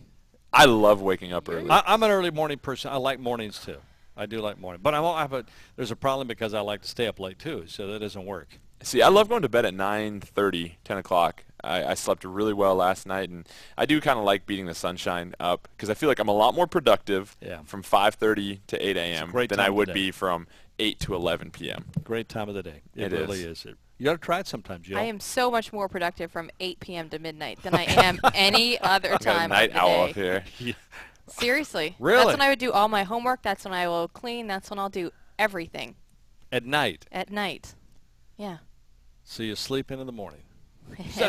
I love waking up early. I'm an early morning person. I like mornings, too. I do like morning. But there's a problem because I like to stay up late, too, so that doesn't work. See, I love going to bed at 9:30, 10 o'clock. I slept really well last night, and I do kind of like beating the sunshine up, because I feel like I'm a lot more productive from 5:30 to 8 a.m. than I would be from 8 to 11 p.m. Great time of the day. It really is. You got to try it sometimes, Jill. I am so much more productive from 8 p.m. to midnight than I am any other time night of the owl day. up here. Seriously. Really? That's when I would do all my homework. That's when I will clean. That's when I'll do everything. At night? At night. Yeah. So you sleep in the morning?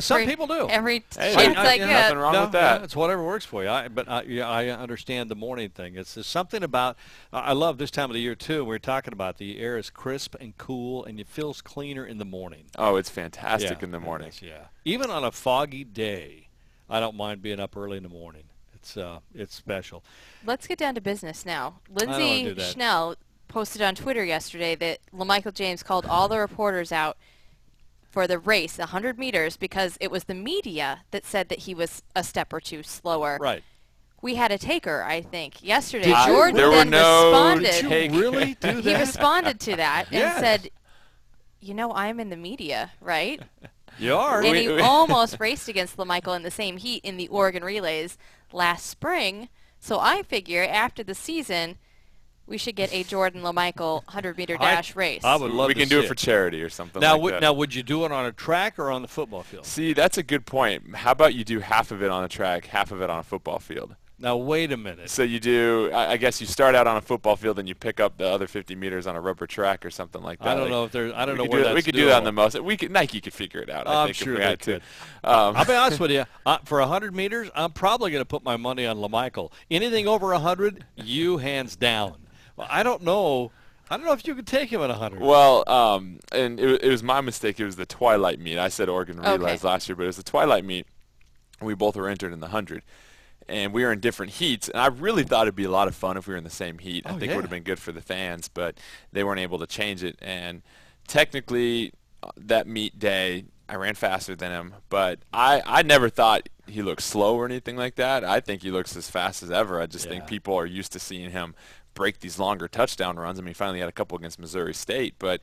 Some people do. Every Hey, chance I nothing get. wrong with that. It's whatever works for you. I understand the morning thing. There's something about, I love this time of the year too. We're talking about the air is crisp and cool, and it feels cleaner in the morning. Oh, it's fantastic in the morning. Yeah. Even on a foggy day, I don't mind being up early in the morning. It's special. Let's get down to business now. I don't wanna do Lindsay that. Schnell posted on Twitter yesterday that LaMichael James called all the reporters out for the race, 100 meters, because it was the media that said that he was a step or two slower. Right. We had a taker, I think, yesterday. Did you? Jordan There were then no responded. takers. Did you really do He that? responded to that Yes. and said, I'm in the media, right? You are. And he almost raced against LaMichael in the same heat in the Oregon Relays last spring. So I figure after the season, we should get a Jordan LaMichael 100-meter dash race. I would love We to can see do it for charity or something now, like that. Now, would you do it on a track or on the football field? See, that's a good point. How about you do half of it on a track, half of it on a football field? Now, wait a minute. So you do, I guess you start out on a football field and you pick up the other 50 meters on a rubber track or something like that. I don't know if there's. I don't know we could where do that. that's We could do that on doable. the most. Nike could figure it out. I I'm think sure if we they had to. could. I'll be honest with you. For 100 meters, I'm probably going to put my money on LaMichael. Anything over 100, you hands down. Well, I don't know. I don't know if you could take him at 100. Well, and it was my mistake. It was the Twilight meet. I said Oregon Relays last year, but it was the Twilight meet. We both were entered in the 100. And we were in different heats, and I really thought it'd be a lot of fun if we were in the same heat. I think it would have been good for the fans, but they weren't able to change it. And technically, that meet day, I ran faster than him, but I never thought he looked slow or anything like that. I think he looks as fast as ever. I just think people are used to seeing him break these longer touchdown runs. I mean, he finally had a couple against Missouri State, but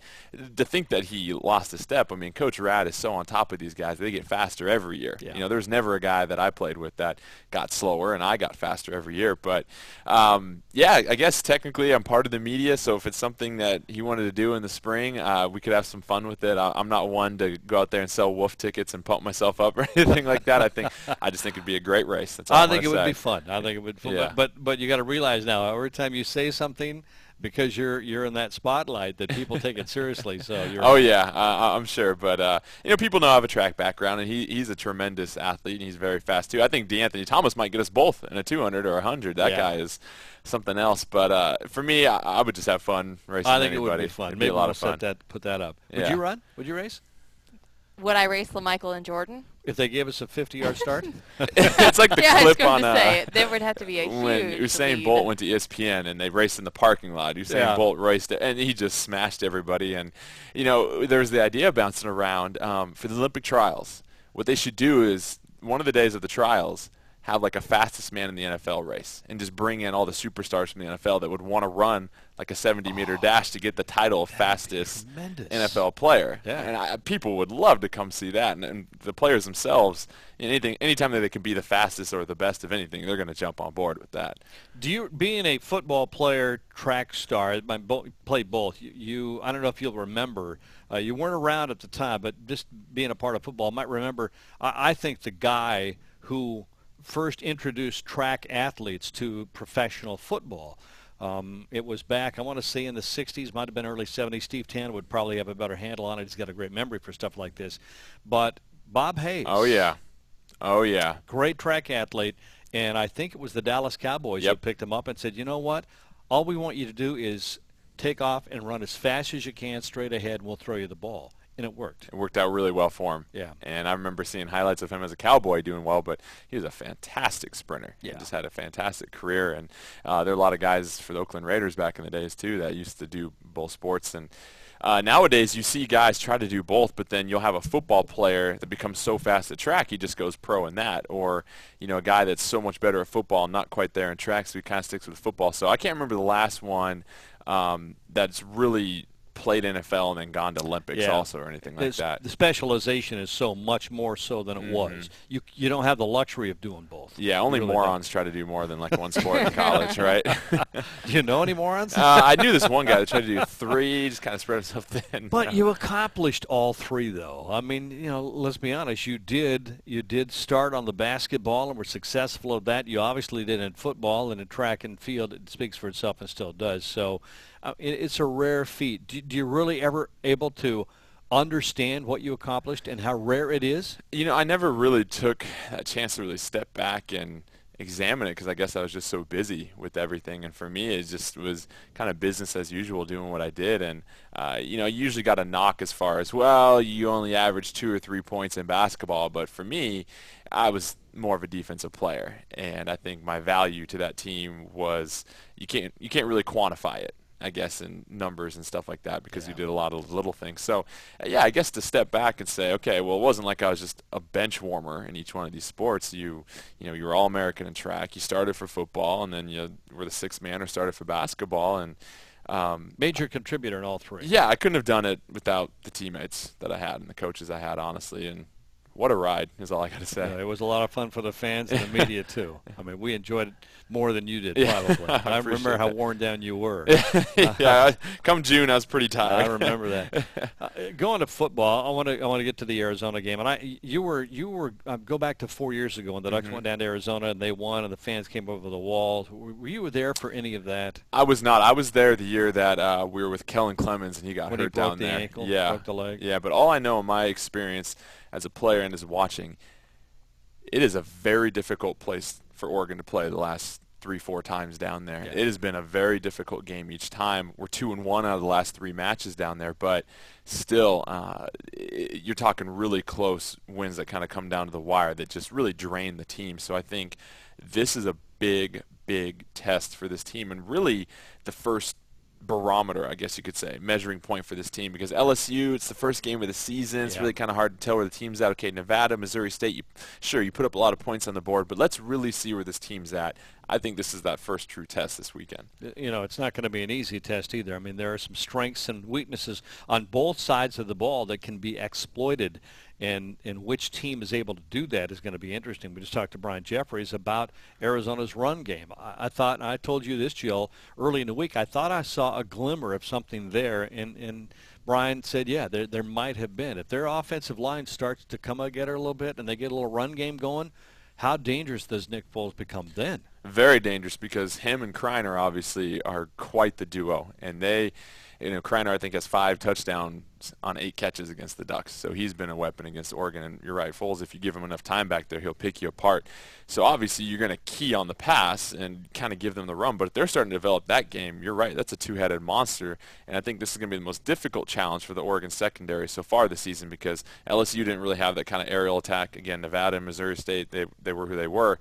to think that he lost a step, I mean, Coach Rad is so on top of these guys. They get faster every year. Yeah. You know, there's never a guy that I played with that got slower, and I got faster every year. But, yeah, I guess technically I'm part of the media, so if it's something that he wanted to do in the spring, we could have some fun with it. I'm not one to go out there and sell wolf tickets and pump myself up or anything like that. I just think it'd be a great race. That's all I I'm think it gonna would say. be fun. I think it would be fun. Yeah. But you got to realize now, every time you say something, because you're in that spotlight, that people take it seriously. So you're. Oh yeah, I'm sure. But people know I have a track background, and he's a tremendous athlete, and he's very fast too. I think DeAnthony Thomas might get us both in a 200 or 100. That guy is something else. But for me, I would just have fun racing. I think anybody. it would be fun. It'd Maybe be a lot we'll of fun. put that up. Would Yeah. you run? Would you race? Would I race LaMichael and Jordan? If they gave us a 50-yard start? It's like the I was clip going on to say, there would have to be a when huge Usain lead. Bolt went to ESPN and they raced in the parking lot. Usain Bolt raced it, and he just smashed everybody. And there's the idea bouncing around for the Olympic trials. What they should do is one of the days of the trials have like a fastest man in the NFL race and just bring in all the superstars from the NFL that would want to run like a 70-meter dash to get the title of fastest NFL player. Yeah. And people would love to come see that. And the players themselves, anytime that they can be the fastest or the best of anything, they're going to jump on board with that. Being a football player, track star, played both. You I don't know if you'll remember. You weren't around at the time, but just being a part of football, might remember. I think the guy who first introduced track athletes to professional football. It was back, I want to say in the 60s, might have been early 70s. Steve Tanner would probably have a better handle on it. He's got a great memory for stuff like this. But Bob Hayes. Oh, yeah. Great track athlete. And I think it was the Dallas Cowboys that picked him up and said, you know what? All we want you to do is take off and run as fast as you can straight ahead, and we'll throw you the ball. And it worked. It worked out really well for him. Yeah. And I remember seeing highlights of him as a Cowboy doing well, but he was a fantastic sprinter. Yeah. He just had a fantastic career. And there are a lot of guys for the Oakland Raiders back in the days, too, that used to do both sports. And nowadays you see guys try to do both, but then you'll have a football player that becomes so fast at track, he just goes pro in that. Or, a guy that's so much better at football, not quite there in track, so he kind of sticks with football. So I can't remember the last one that's really played NFL and then gone to Olympics also or anything like that. The specialization is so much more so than it was. You don't have the luxury of doing both. Yeah, only You really morons try to do more than like one sport in college, right? Do you know any morons? I knew this one guy that tried to do 3, just kind of spread himself thin. But you accomplished all 3, though. I mean, let's be honest. You did start on the basketball and were successful at that. You obviously did in football and in track and field. It speaks for itself and still does. So it's a rare feat. Do you really ever able to understand what you accomplished and how rare it is? You know, I never really took a chance to really step back and examine it because I guess I was just so busy with everything. And for me, it just was kind of business as usual doing what I did. And, you know, I usually got a knock as far as, well, you only averaged 2 or 3 points in basketball. But for me, I was more of a defensive player. And I think my value to that team was you can't really quantify it, I guess, in numbers and stuff like that because you did a lot of little things. So, yeah, I guess to step back and say, okay, well, it wasn't like I was just a bench warmer in each one of these sports. You know, you were All-American in track. You started for football, and then you were the sixth man or started for basketball. And major contributor in all three. Yeah, I couldn't have done it without the teammates that I had and the coaches I had, honestly. And what a ride is all I got to say. Yeah, it was a lot of fun for the fans and the media, too. I mean, we enjoyed it more than you did, Yeah, probably. I remember how that. worn down you were. Yeah, come June, I was pretty tired. I remember that. Going to football, I want to get to the Arizona game. And you were go back to 4 years ago when the Ducks went down to Arizona and they won and the fans came over the wall. Were you there for any of that? I was not. I was there the year that we were with Kellen Clemens and he got hurt down there. When he broke the ankle, yeah, broke the leg. Yeah, but all I know in my experience as a player and as watching, it is a very difficult place for Oregon to play the last 3-4 times down there. Yeah. It has been a very difficult game each time. We're 2-1 out of the last 3 matches down there, but still, you're talking really close wins that kind of come down to the wire that just really drain the team. So I think this is a big, big test for this team and really the first barometer, I guess you could say, measuring point for this team because LSU, it's the first game of the season. It's really kind of hard to tell where the team's at. Okay, Nevada, Missouri State, you put up a lot of points on the board, but let's really see where this team's at. I think this is that first true test this weekend. You know, it's not going to be an easy test either. I mean, there are some strengths and weaknesses on both sides of the ball that can be exploited, and which team is able to do that is going to be interesting. We just talked to Brian Jeffries about Arizona's run game. I thought, and I told you this, Jill, early in the week, I thought I saw a glimmer of something there, and Brian said, yeah, there might have been. If their offensive line starts to come together a little bit and they get a little run game going, how dangerous does Nick Foles become then? Very dangerous because him and Kreiner obviously are quite the duo, and they, Kreiner I think has 5 touchdowns on 8 catches against the Ducks, so he's been a weapon against Oregon. And you're right, Foles, if you give him enough time back there, he'll pick you apart. So obviously you're going to key on the pass and kind of give them the run, but if they're starting to develop that game, you're right, that's a 2-headed monster, and I think this is going to be the most difficult challenge for the Oregon secondary so far this season because LSU didn't really have that kind of aerial attack. Again, Nevada and Missouri State, they were who they were.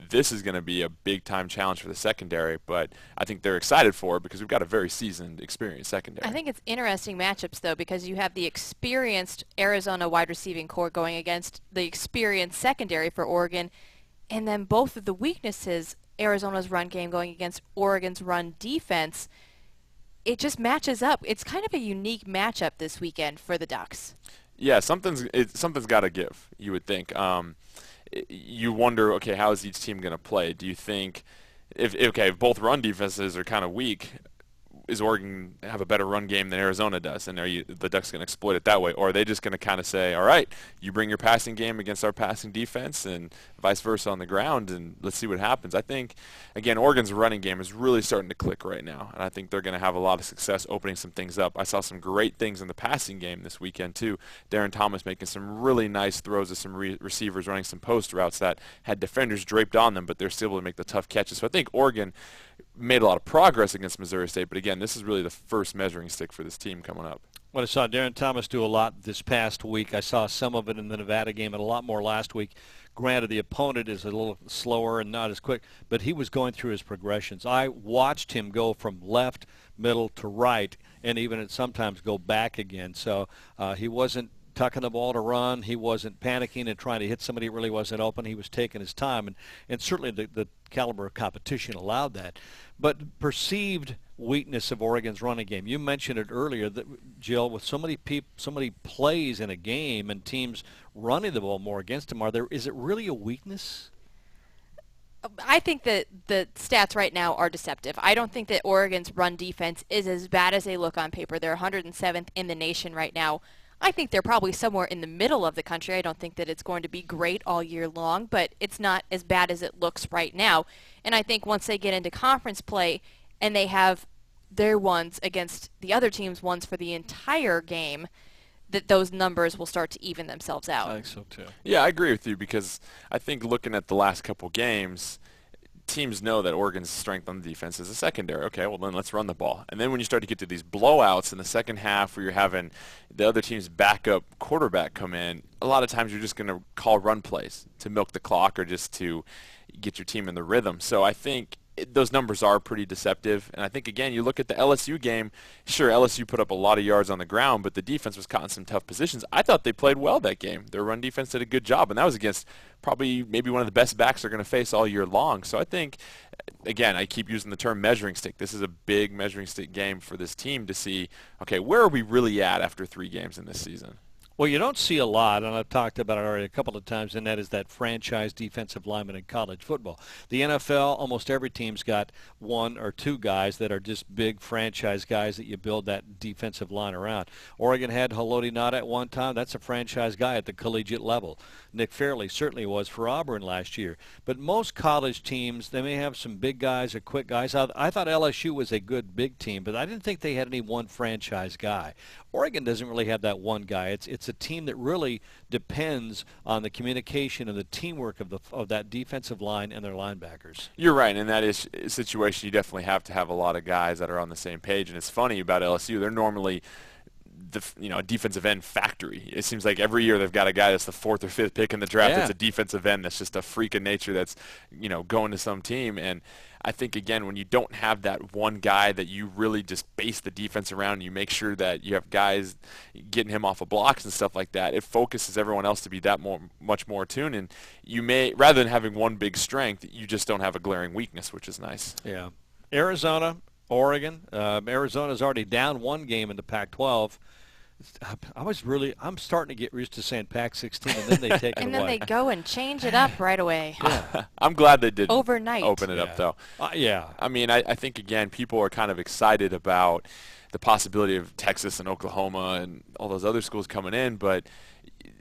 This is going to be a big-time challenge for the secondary, but I think they're excited for it because we've got a very seasoned, experienced secondary. I think it's interesting matchups, though, because you have the experienced Arizona wide receiving core going against the experienced secondary for Oregon, and then both of the weaknesses, Arizona's run game going against Oregon's run defense, it just matches up. It's kind of a unique matchup this weekend for the Ducks. Yeah, something's got to give, you would think. You wonder, okay, how is each team going to play? Do you think, if both run defenses are kind of weak, is Oregon have a better run game than Arizona does? And are the Ducks going to exploit it that way? Or are they just going to kind of say, all right, you bring your passing game against our passing defense and vice versa on the ground, and let's see what happens. I think, again, Oregon's running game is really starting to click right now, and I think they're going to have a lot of success opening some things up. I saw some great things in the passing game this weekend, too. Darren Thomas making some really nice throws to some receivers, running some post routes that had defenders draped on them, but they're still able to make the tough catches. So I think Oregon made a lot of progress against Missouri State, but again, this is really the first measuring stick for this team coming up. Well, I saw Darren Thomas do a lot this past week. I saw some of it in the Nevada game and a lot more last week. Granted, the opponent is a little slower and not as quick, but he was going through his progressions. I watched him go from left, middle to right, and even sometimes go back again. So he wasn't tucking the ball to run. He wasn't panicking and trying to hit somebody that really wasn't open. He was taking his time, and certainly the caliber of competition allowed that. But perceived weakness of Oregon's running game. You mentioned it earlier, that Jill, with so many plays in a game and teams running the ball more against them, is it really a weakness? I think that the stats right now are deceptive. I don't think that Oregon's run defense is as bad as they look on paper. They're 107th in the nation right now. I think they're probably somewhere in the middle of the country. I don't think that it's going to be great all year long, but it's not as bad as it looks right now. And I think once they get into conference play and they have their ones against the other team's ones for the entire game, that those numbers will start to even themselves out. I think so too. Yeah, I agree with you because I think looking at the last couple games, teams know that Oregon's strength on the defense is a secondary. Okay, well then let's run the ball. And then when you start to get to these blowouts in the second half where you're having the other team's backup quarterback come in, a lot of times you're just going to call run plays to milk the clock or just to get your team in the rhythm. So I think those numbers are pretty deceptive. And I think, again, you look at the LSU game, sure, LSU put up a lot of yards on the ground, but the defense was caught in some tough positions. I thought they played well that game. Their run defense did a good job, and that was against probably maybe one of the best backs they're going to face all year long. So I think, again, I keep using the term measuring stick. This is a big measuring stick game for this team to see, okay, where are we really at after 3 games in this season? Well, you don't see a lot, and I've talked about it already a couple of times, and that is that franchise defensive lineman in college football. The NFL, almost every team's got 1 or 2 guys that are just big franchise guys that you build that defensive line around. Oregon had Haloti Ngata at one time. That's a franchise guy at the collegiate level. Nick Fairley certainly was for Auburn last year. But most college teams, they may have some big guys or quick guys. I thought LSU was a good big team, but I didn't think they had any one franchise guy. Oregon doesn't really have that one guy. It's a team that really depends on the communication and the teamwork of that defensive line and their linebackers. You're right. In that situation, you definitely have to have a lot of guys that are on the same page. And it's funny about LSU, they're normally a defensive end factory. It seems like every year they've got a guy that's the 4th or 5th pick in the draft that's a defensive end that's just a freak of nature that's, going to some team. And I think, again, when you don't have that one guy that you really just base the defense around, you make sure that you have guys getting him off of blocks and stuff like that, it focuses everyone else to be that much more attuned. And you may, rather than having one big strength, you just don't have a glaring weakness, which is nice. Yeah. Arizona, Oregon. Arizona's already down 1 game in the Pac-12. I'm starting to get used to saying Pac-16, and then they take it away. And then they go and change it up right away. Yeah. I'm glad they did overnight open it up, though. Yeah. I mean, I think, again, people are kind of excited about the possibility of Texas and Oklahoma and all those other schools coming in, but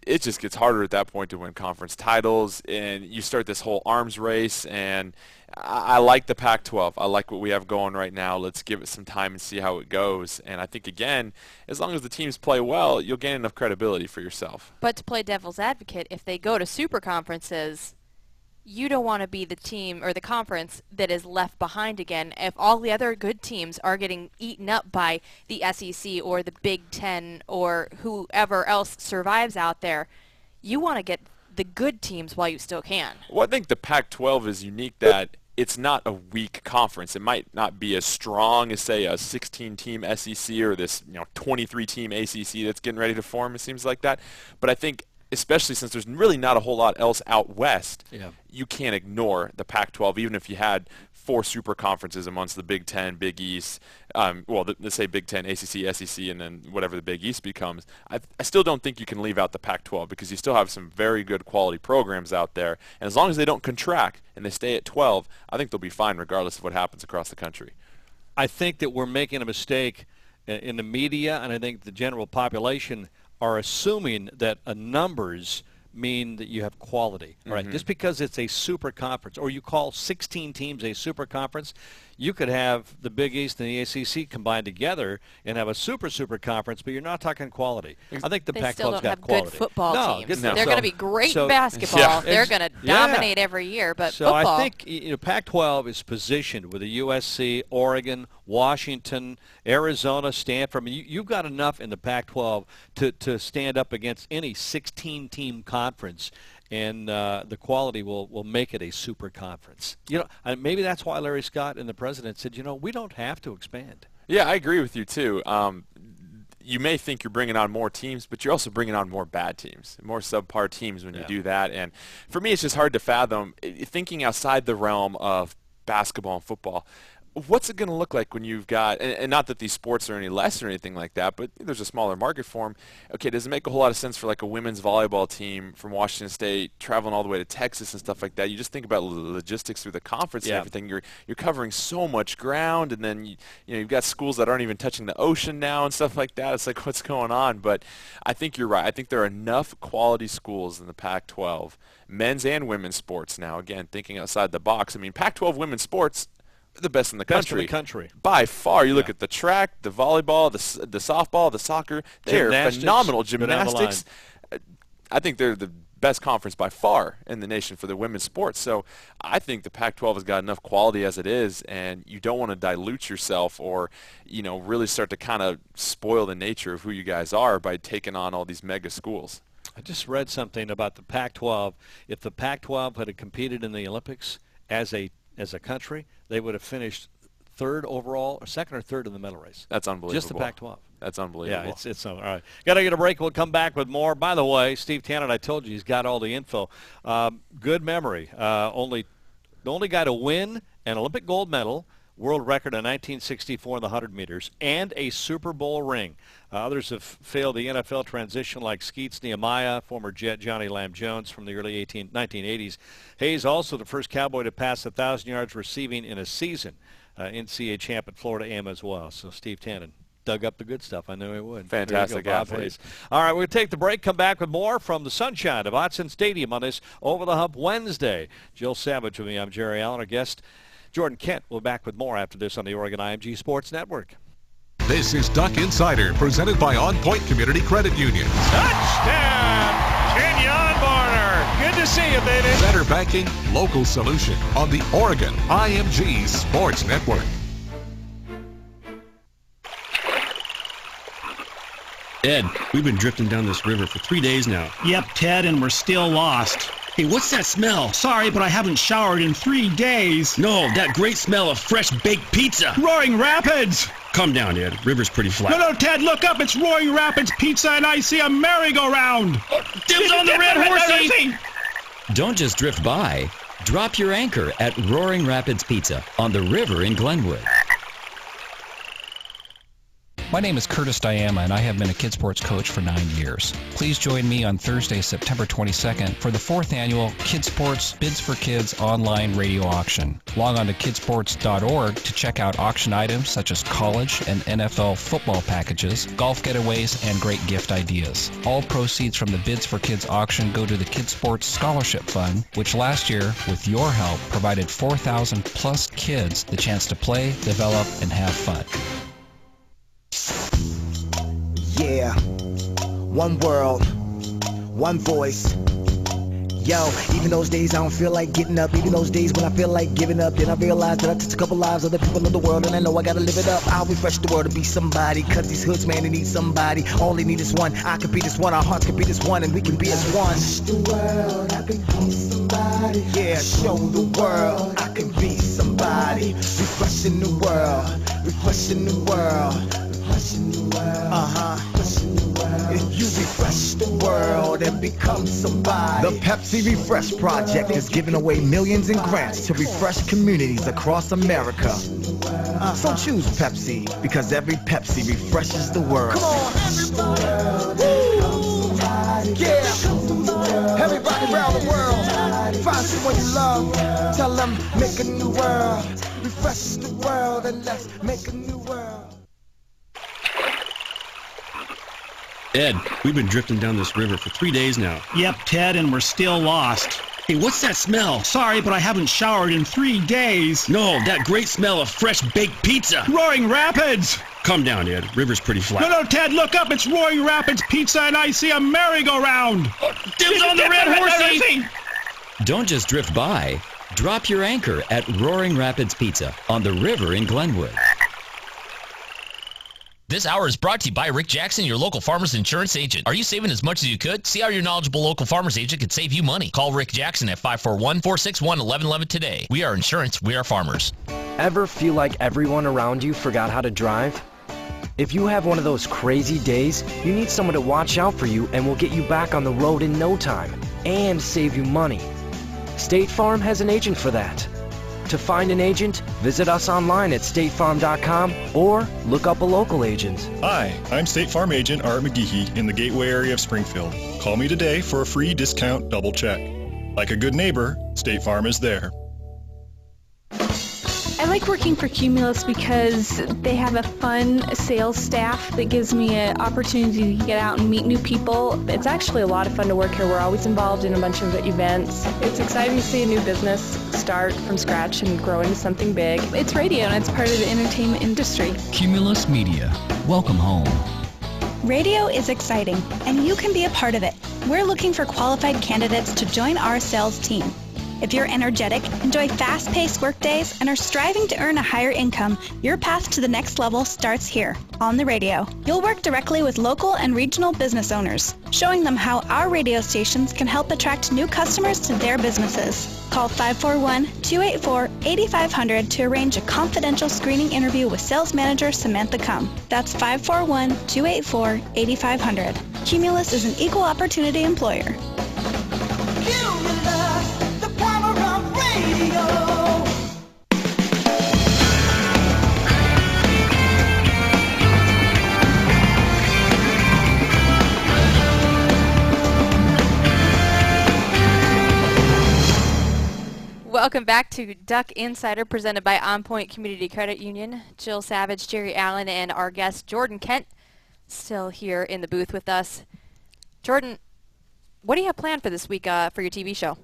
it just gets harder at that point to win conference titles, and you start this whole arms race. And I like the Pac-12. I like what we have going right now. Let's give it some time and see how it goes. And I think, again, as long as the teams play well, you'll gain enough credibility for yourself. But to play devil's advocate, if they go to super conferences, you don't want to be the team or the conference that is left behind again. If all the other good teams are getting eaten up by the SEC or the Big Ten or whoever else survives out there, you want to get the good teams while you still can. Well, I think the Pac-12 is unique that it's not a weak conference. It might not be as strong as, say, a 16-team SEC or this 23-team ACC that's getting ready to form, it seems like that. But I think, especially since there's really not a whole lot else out west, you can't ignore the Pac-12, even if you had 4 super conferences amongst the Big Ten, Big East, let's say Big Ten, ACC, SEC, and then whatever the Big East becomes. I still don't think you can leave out the Pac-12 because you still have some very good quality programs out there. And as long as they don't contract and they stay at 12, I think they'll be fine regardless of what happens across the country. I think that we're making a mistake in the media, and I think the general population are assuming that numbers mean that you have quality, right? Just because it's a super conference, or you call 16 teams a super conference, you could have the Big East and the ACC combined together and have a super conference, but you're not talking quality. I think the Pac-12's got quality. They still don't have good football teams. No. They're going to be great in basketball. They're going to dominate every year, but so football. I think Pac-12 is positioned with the USC, Oregon, Washington, Arizona, Stanford. I mean, you've got enough in the Pac-12 to stand up against any 16-team conference. And the quality will make it a super conference. Maybe that's why Larry Scott and the president said, we don't have to expand. Yeah, I agree with you, too. You may think you're bringing on more teams, but you're also bringing on more bad teams, more subpar teams when you do that. And for me, it's just hard to fathom, thinking outside the realm of basketball and football, what's it going to look like when you've got, and not that these sports are any less or anything like that, but there's a smaller market for them. Okay, does it make a whole lot of sense for like a women's volleyball team from Washington State traveling all the way to Texas and stuff like that? You just think about logistics through the conference and everything. You're covering so much ground, and then you've got schools that aren't even touching the ocean now and stuff like that. It's like, what's going on? But I think you're right. I think there are enough quality schools in the Pac-12, men's and women's sports now. Again, thinking outside the box. I mean, Pac-12 women's sports, the best in the Best country. in the country. By far. You look at the track, the volleyball, the softball, the soccer. They're phenomenal. Gymnastics. I think they're the best conference by far in the nation for the women's sports. So I think the Pac-12 has got enough quality as it is, and you don't want to dilute yourself or, really start to kind of spoil the nature of who you guys are by taking on all these mega schools. I just read something about the Pac-12. If the Pac-12 had competed in the Olympics as a country, they would have finished third overall, or second or third in the medal race. That's unbelievable. Just the Pac-12. That's unbelievable. Yeah, it's all right. Got to get a break. We'll come back with more. By the way, Steve Tannen, I told you he's got all the info. Good memory. The only guy to win an Olympic gold medal, world record in 1964 in the 100 meters, and a Super Bowl ring. Others have failed the NFL transition, like Skeets Nehemiah, former Jet Johnny Lamb Jones from the early 1980s. Hayes also the first Cowboy to pass 1,000 yards receiving in a season. NCAA champ at Florida A&M as well. So Steve Tannen dug up the good stuff. I knew he would. Fantastic athlete. All right, we're going to take the break, come back with more from the sunshine of Autzen Stadium on this Over the Hump Wednesday. Jill Savage with me. I'm Jerry Allen. Our guest, Jordan Kent. We'll be back with more after this on the Oregon IMG Sports Network. This is Duck Insider, presented by On Point Community Credit Union. Touchdown, Kenyon Barner. Good to see you, baby. Better banking, local solution on the Oregon IMG Sports Network. Ed, we've been drifting down this river for 3 days now. Yep, Ted, and we're still lost. Hey, what's that smell? Sorry, but I haven't showered in 3 days. No, that great smell of fresh baked pizza. Roaring Rapids. Calm down, Ed. River's pretty flat. No, Ted, look up. It's Roaring Rapids Pizza, and I see a merry-go-round. Dibs on the red horsey. Don't just drift by. Drop your anchor at Roaring Rapids Pizza on the river in Glenwood. My name is Curtis Diama, and I have been a Kid Sports coach for 9 years. Please join me on Thursday, September 22nd for the 4th annual Kid Sports Bids for Kids online radio auction. Log on to kidsports.org to check out auction items such as college and NFL football packages, golf getaways, and great gift ideas. All proceeds from the Bids for Kids auction go to the Kid Sports Scholarship Fund, which last year, with your help, provided 4,000 plus kids the chance to play, develop, and have fun. Yeah, one world, one voice. Yo, even those days I don't feel like getting up, even those days when I feel like giving up, then I realize that I touch a couple lives of the people of the world, and I know I gotta live it up. I'll refresh the world to be somebody, cause these hoods, man, they need somebody. All they need is one. I could be this one, our hearts could be this one, and we can be as one. The world, I can be somebody. Yeah, show the world I can be somebody. Refreshing the world, refreshing the world. If you refresh the world and become somebody. The Pepsi Refresh Project is giving away millions in grants to refresh communities across America. So choose Pepsi, because every Pepsi refreshes the world. Come on, everybody! Yeah! Everybody around the world, find someone you love. Tell them, make a new world. Refresh the world and let's make a new world. Ed, we've been drifting down this river for 3 days now. Yep, Ted, and we're still lost. Hey, what's that smell? Sorry, but I haven't showered in 3 days. No, that great smell of fresh baked pizza. Roaring Rapids. Calm down, Ed. River's pretty flat. No, Ted, look up. It's Roaring Rapids Pizza, and I see a merry-go-round. Dibs on the red horsey. Don't just drift by. Drop your anchor at Roaring Rapids Pizza on the river in Glenwood. This hour is brought to you by Rick Jackson, your local farmer's insurance agent. Are you saving as much as you could? See how your knowledgeable local farmer's agent can save you money. Call Rick Jackson at 541-461-1111 today. We are insurance, we are farmers. Ever feel like everyone around you forgot how to drive? If you have one of those crazy days, you need someone to watch out for you and will get you back on the road in no time and save you money. State Farm has an agent for that. To find an agent, visit us online at statefarm.com or look up a local agent. Hi, I'm State Farm Agent Art McGeehee in the Gateway area of Springfield. Call me today for a free discount double check. Like a good neighbor, State Farm is there. I like working for Cumulus because they have a fun sales staff that gives me an opportunity to get out and meet new people. It's actually a lot of fun to work here. We're always involved in a bunch of events. It's exciting to see a new business start from scratch and grow into something big. It's radio and it's part of the entertainment industry. Cumulus Media. Welcome home. Radio is exciting, and you can be a part of it. We're looking for qualified candidates to join our sales team. If you're energetic, enjoy fast-paced workdays, and are striving to earn a higher income, your path to the next level starts here, on the radio. You'll work directly with local and regional business owners, showing them how our radio stations can help attract new customers to their businesses. Call 541-284-8500 to arrange a confidential screening interview with sales manager Samantha Cum. That's 541-284-8500. Cumulus is an equal opportunity employer. Welcome back to Duck Insider, presented by On Point Community Credit Union. Jill Savage, Jerry Allen, and our guest Jordan Kent still here in the booth with us. Jordan, what do you have planned for this week for your TV show?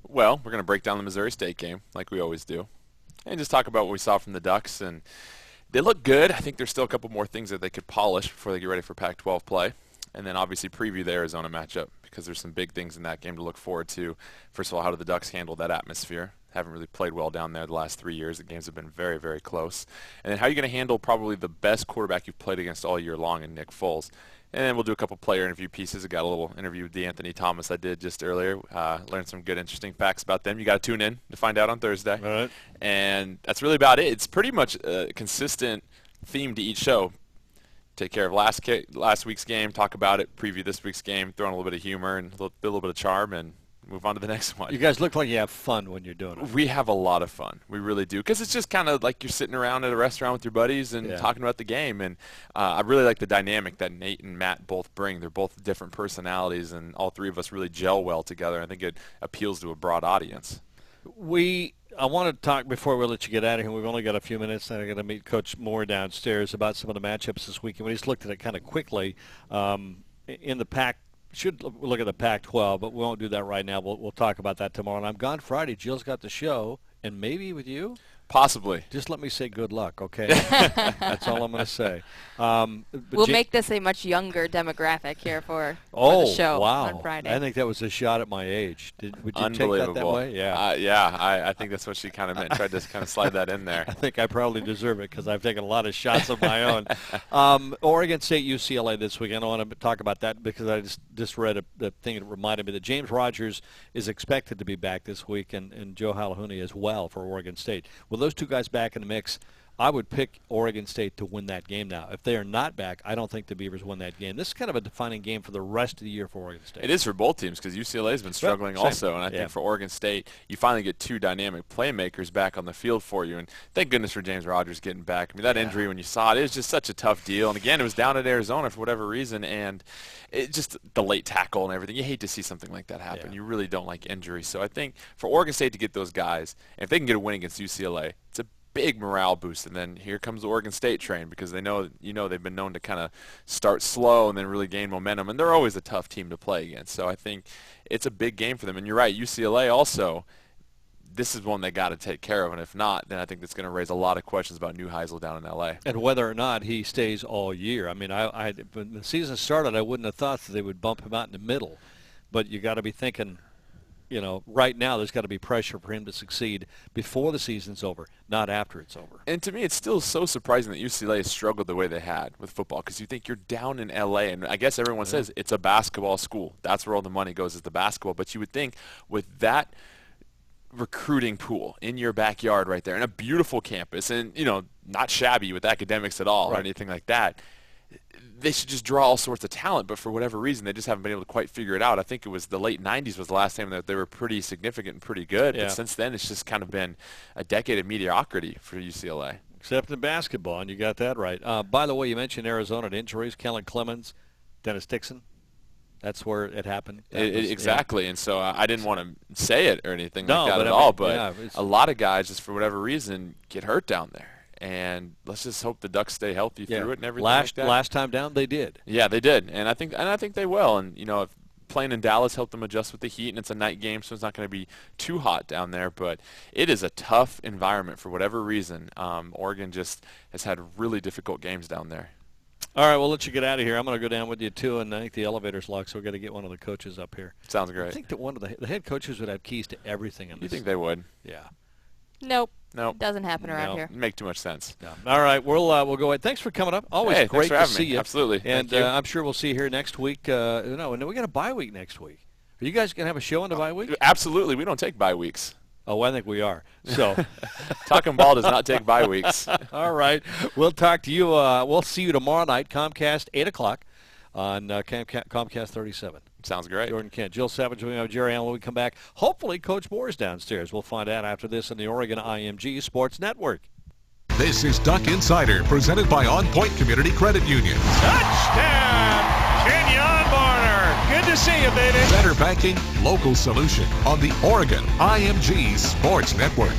Well, we're going to break down the Missouri State game like we always do and just talk about what we saw from the Ducks. And they look good. I think there's still a couple more things that they could polish before they get ready for Pac-12 play. And then obviously preview the Arizona matchup because there's some big things in that game to look forward to. First of all, how do the Ducks handle that atmosphere? Haven't really played well down there the last 3 years. The games have been very, very close. And then how are you going to handle probably the best quarterback you've played against all year long in Nick Foles? And then we'll do a couple player interview pieces. I got a little interview with DeAnthony Thomas I did just earlier. Learned some good, interesting facts about them. You got to tune in to find out on Thursday. All right. And that's really about it. It's pretty much a consistent theme to each show. Take care of last week's game, talk about it, preview this week's game, throw in a little bit of humor and a little bit of charm, and move on to the next one. You guys look like you have fun when you're doing it. We have a lot of fun. We really do. Because it's just kind of like you're sitting around at a restaurant with your buddies and talking about the game. And I really like the dynamic that Nate and Matt both bring. They're both different personalities, and all three of us really gel well together. I think it appeals to a broad audience. I want to talk before we let you get out of here. We've only got a few minutes, and I'm going to meet Coach Moore downstairs about some of the matchups this weekend. We just looked at it kind of quickly. In the Pac, should look at the Pac-12, but we won't do that right now. We'll talk about that tomorrow. And I'm gone Friday. Jill's got the show, and maybe with you. Possibly. Just let me say good luck, okay? That's all I'm going to say. We'll make this a much younger demographic here for the show on Friday. I think that was a shot at my age. Would you take that way? I think that's what she kind of meant. Tried to kind of slide that in there. I think I probably deserve it because I've taken a lot of shots of my own. Oregon State, UCLA this weekend. I want to talk about that because I just read the thing that reminded me that James Rogers is expected to be back this week, and Joe Halahuni as well for Oregon State. With those two guys back in the mix, I would pick Oregon State to win that game now. If they are not back, I don't think the Beavers win that game. This is kind of a defining game for the rest of the year for Oregon State. It is for both teams because UCLA has been struggling also, and I think for Oregon State, you finally get two dynamic playmakers back on the field for you, and thank goodness for James Rogers getting back. I mean, that injury, when you saw it, it was just such a tough deal, and again, it was down at Arizona for whatever reason, and it just the late tackle and everything. You hate to see something like that happen. You really don't like injuries. So I think for Oregon State to get those guys, and if they can get a win against UCLA, it's a big morale boost. And then here comes the Oregon State train because they know, they've been known to kind of start slow and then really gain momentum. And they're always a tough team to play against. So I think it's a big game for them. And you're right, UCLA also, this is one they got to take care of. And if not, then I think that's going to raise a lot of questions about Neuheisel down in L.A. And whether or not he stays all year. I mean, when the season started, I wouldn't have thought that they would bump him out in the middle. But you got to be thinking, right now there's got to be pressure for him to succeed before the season's over, not after it's over. And to me, it's still so surprising that UCLA has struggled the way they had with football because you think you're down in L.A., and I guess everyone says it's a basketball school. That's where all the money goes is the basketball. But you would think with that recruiting pool in your backyard right there and a beautiful campus and, not shabby with academics at all or anything like that, they should just draw all sorts of talent, but for whatever reason, they just haven't been able to quite figure it out. I think it was the late 90s was the last time that they were pretty significant and pretty good, but since then it's just kind of been a decade of mediocrity for UCLA. Except in basketball, and you got that right. By the way, you mentioned Arizona and injuries, Kellen Clemens, Dennis Dixon. That's where it happened. Exactly, and so I didn't want to say it or anything like that but at all, but a lot of guys, just for whatever reason, get hurt down there. And let's just hope the Ducks stay healthy through it and everything like that. Last time down, they did. Yeah, they did, and I think they will. And if playing in Dallas helped them adjust with the heat, and it's a night game, so it's not going to be too hot down there. But it is a tough environment for whatever reason. Oregon just has had really difficult games down there. All right, we'll let you get out of here. I'm going to go down with you, too, and I think the elevator's locked, so we've got to get one of the coaches up here. Sounds great. I think that one of the head coaches would have keys to everything in this. You think they would? Yeah. Nope. Doesn't happen around here. Make too much sense. No. All right, we'll go ahead. Thanks for coming up. Always great to see you. Absolutely. And I'm sure we'll see you here next week. And then we got a bye week next week. Are you guys going to have a show on the bye week? Absolutely. We don't take bye weeks. Oh, I think we are. So, Talking Ball does not take bye weeks. All right. We'll talk to you. We'll see you tomorrow night, Comcast, 8 o'clock on Comcast 37. Sounds great. Jordan Kent, Jill Savage, we have Jerry Allen when we come back. Hopefully, Coach Moore's downstairs. We'll find out after this on the Oregon IMG Sports Network. This is Duck Insider, presented by On Point Community Credit Union. Touchdown, Kenyon Barner. Good to see you, baby. Better banking, local solution on the Oregon IMG Sports Network.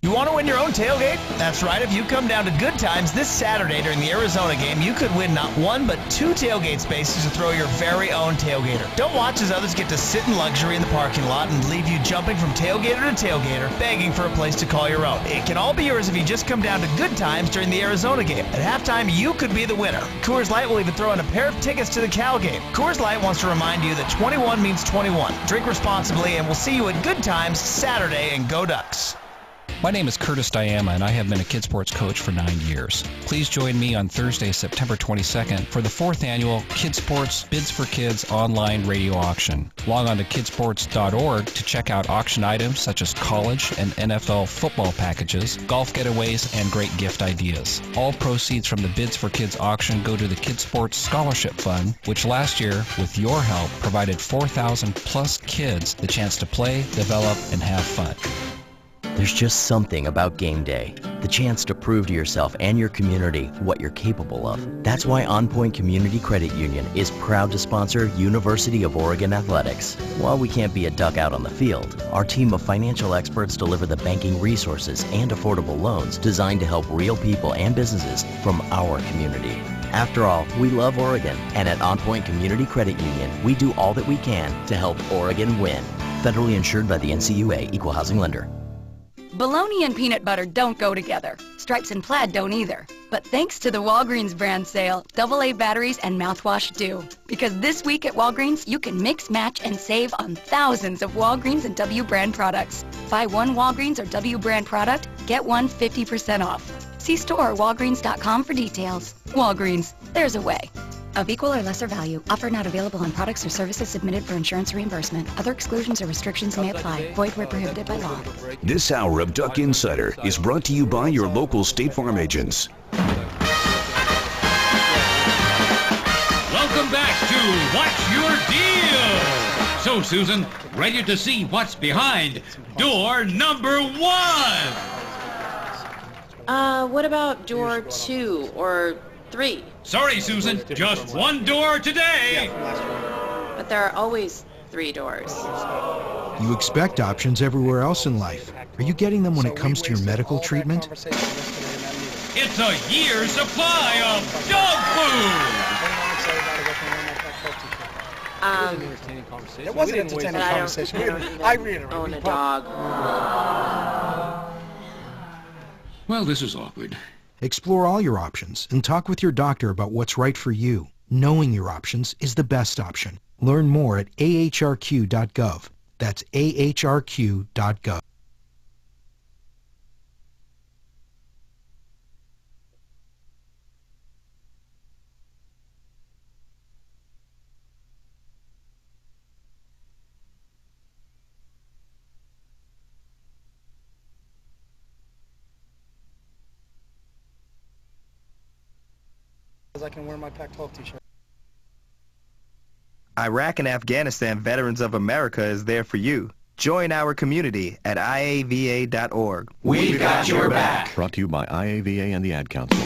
You want to win your own tailgate? That's right. If you come down to Good Times this Saturday during the Arizona game, you could win not one but 2 tailgate spaces to throw your very own tailgater. Don't watch as others get to sit in luxury in the parking lot and leave you jumping from tailgater to tailgater, begging for a place to call your own. It can all be yours if you just come down to Good Times during the Arizona game. At halftime, you could be the winner. Coors Light will even throw in a pair of tickets to the Cal game. Coors Light wants to remind you that 21 means 21. Drink responsibly, and we'll see you at Good Times Saturday, and go Ducks. My name is Curtis Diama, and I have been a kids sports coach for 9 years. Please join me on Thursday, September 22nd for the 4th annual Kids Sports Bids for Kids online radio auction. Log on to kidsports.org to check out auction items such as college and NFL football packages, golf getaways, and great gift ideas. All proceeds from the Bids for Kids auction go to the Kids Sports Scholarship Fund, which last year, with your help, provided 4,000 plus kids the chance to play, develop, and have fun. There's just something about game day. The chance to prove to yourself and your community what you're capable of. That's why On Point Community Credit Union is proud to sponsor University of Oregon Athletics. While we can't be a duck out on the field, our team of financial experts deliver the banking resources and affordable loans designed to help real people and businesses from our community. After all, we love Oregon, and at On Point Community Credit Union, we do all that we can to help Oregon win. Federally insured by the NCUA, Equal Housing Lender. Bologna and peanut butter don't go together. Stripes and plaid don't either. But thanks to the Walgreens brand sale, AA batteries and mouthwash do. Because this week at Walgreens, you can mix, match, and save on thousands of Walgreens and W brand products. Buy one Walgreens or W brand product, get one 50% off. See store or walgreens.com for details. Walgreens, there's a way. Of equal or lesser value. Offer not available on products or services submitted for insurance reimbursement. Other exclusions or restrictions may apply. Void where prohibited by law. This hour of Duck Insider is brought to you by your local State Farm agents. Welcome back to What's Your Deal? So, Susan, ready to see what's behind door number 1? What about door 2 or 3? Sorry, Susan, just one door today. But there are always 3 doors. You expect options everywhere else in life. Are you getting them when it comes to your medical treatment? It's a year's supply of dog food. It wasn't an entertaining conversation. I really own a dog. Well, this is awkward. Explore all your options and talk with your doctor about what's right for you. Knowing your options is the best option. Learn more at ahrq.gov. That's ahrq.gov. I can wear my Pac-12 t-shirt. Iraq and Afghanistan Veterans of America is there for you. Join our community at iava.org. We've got your back. Brought to you by IAVA and the Ad Council.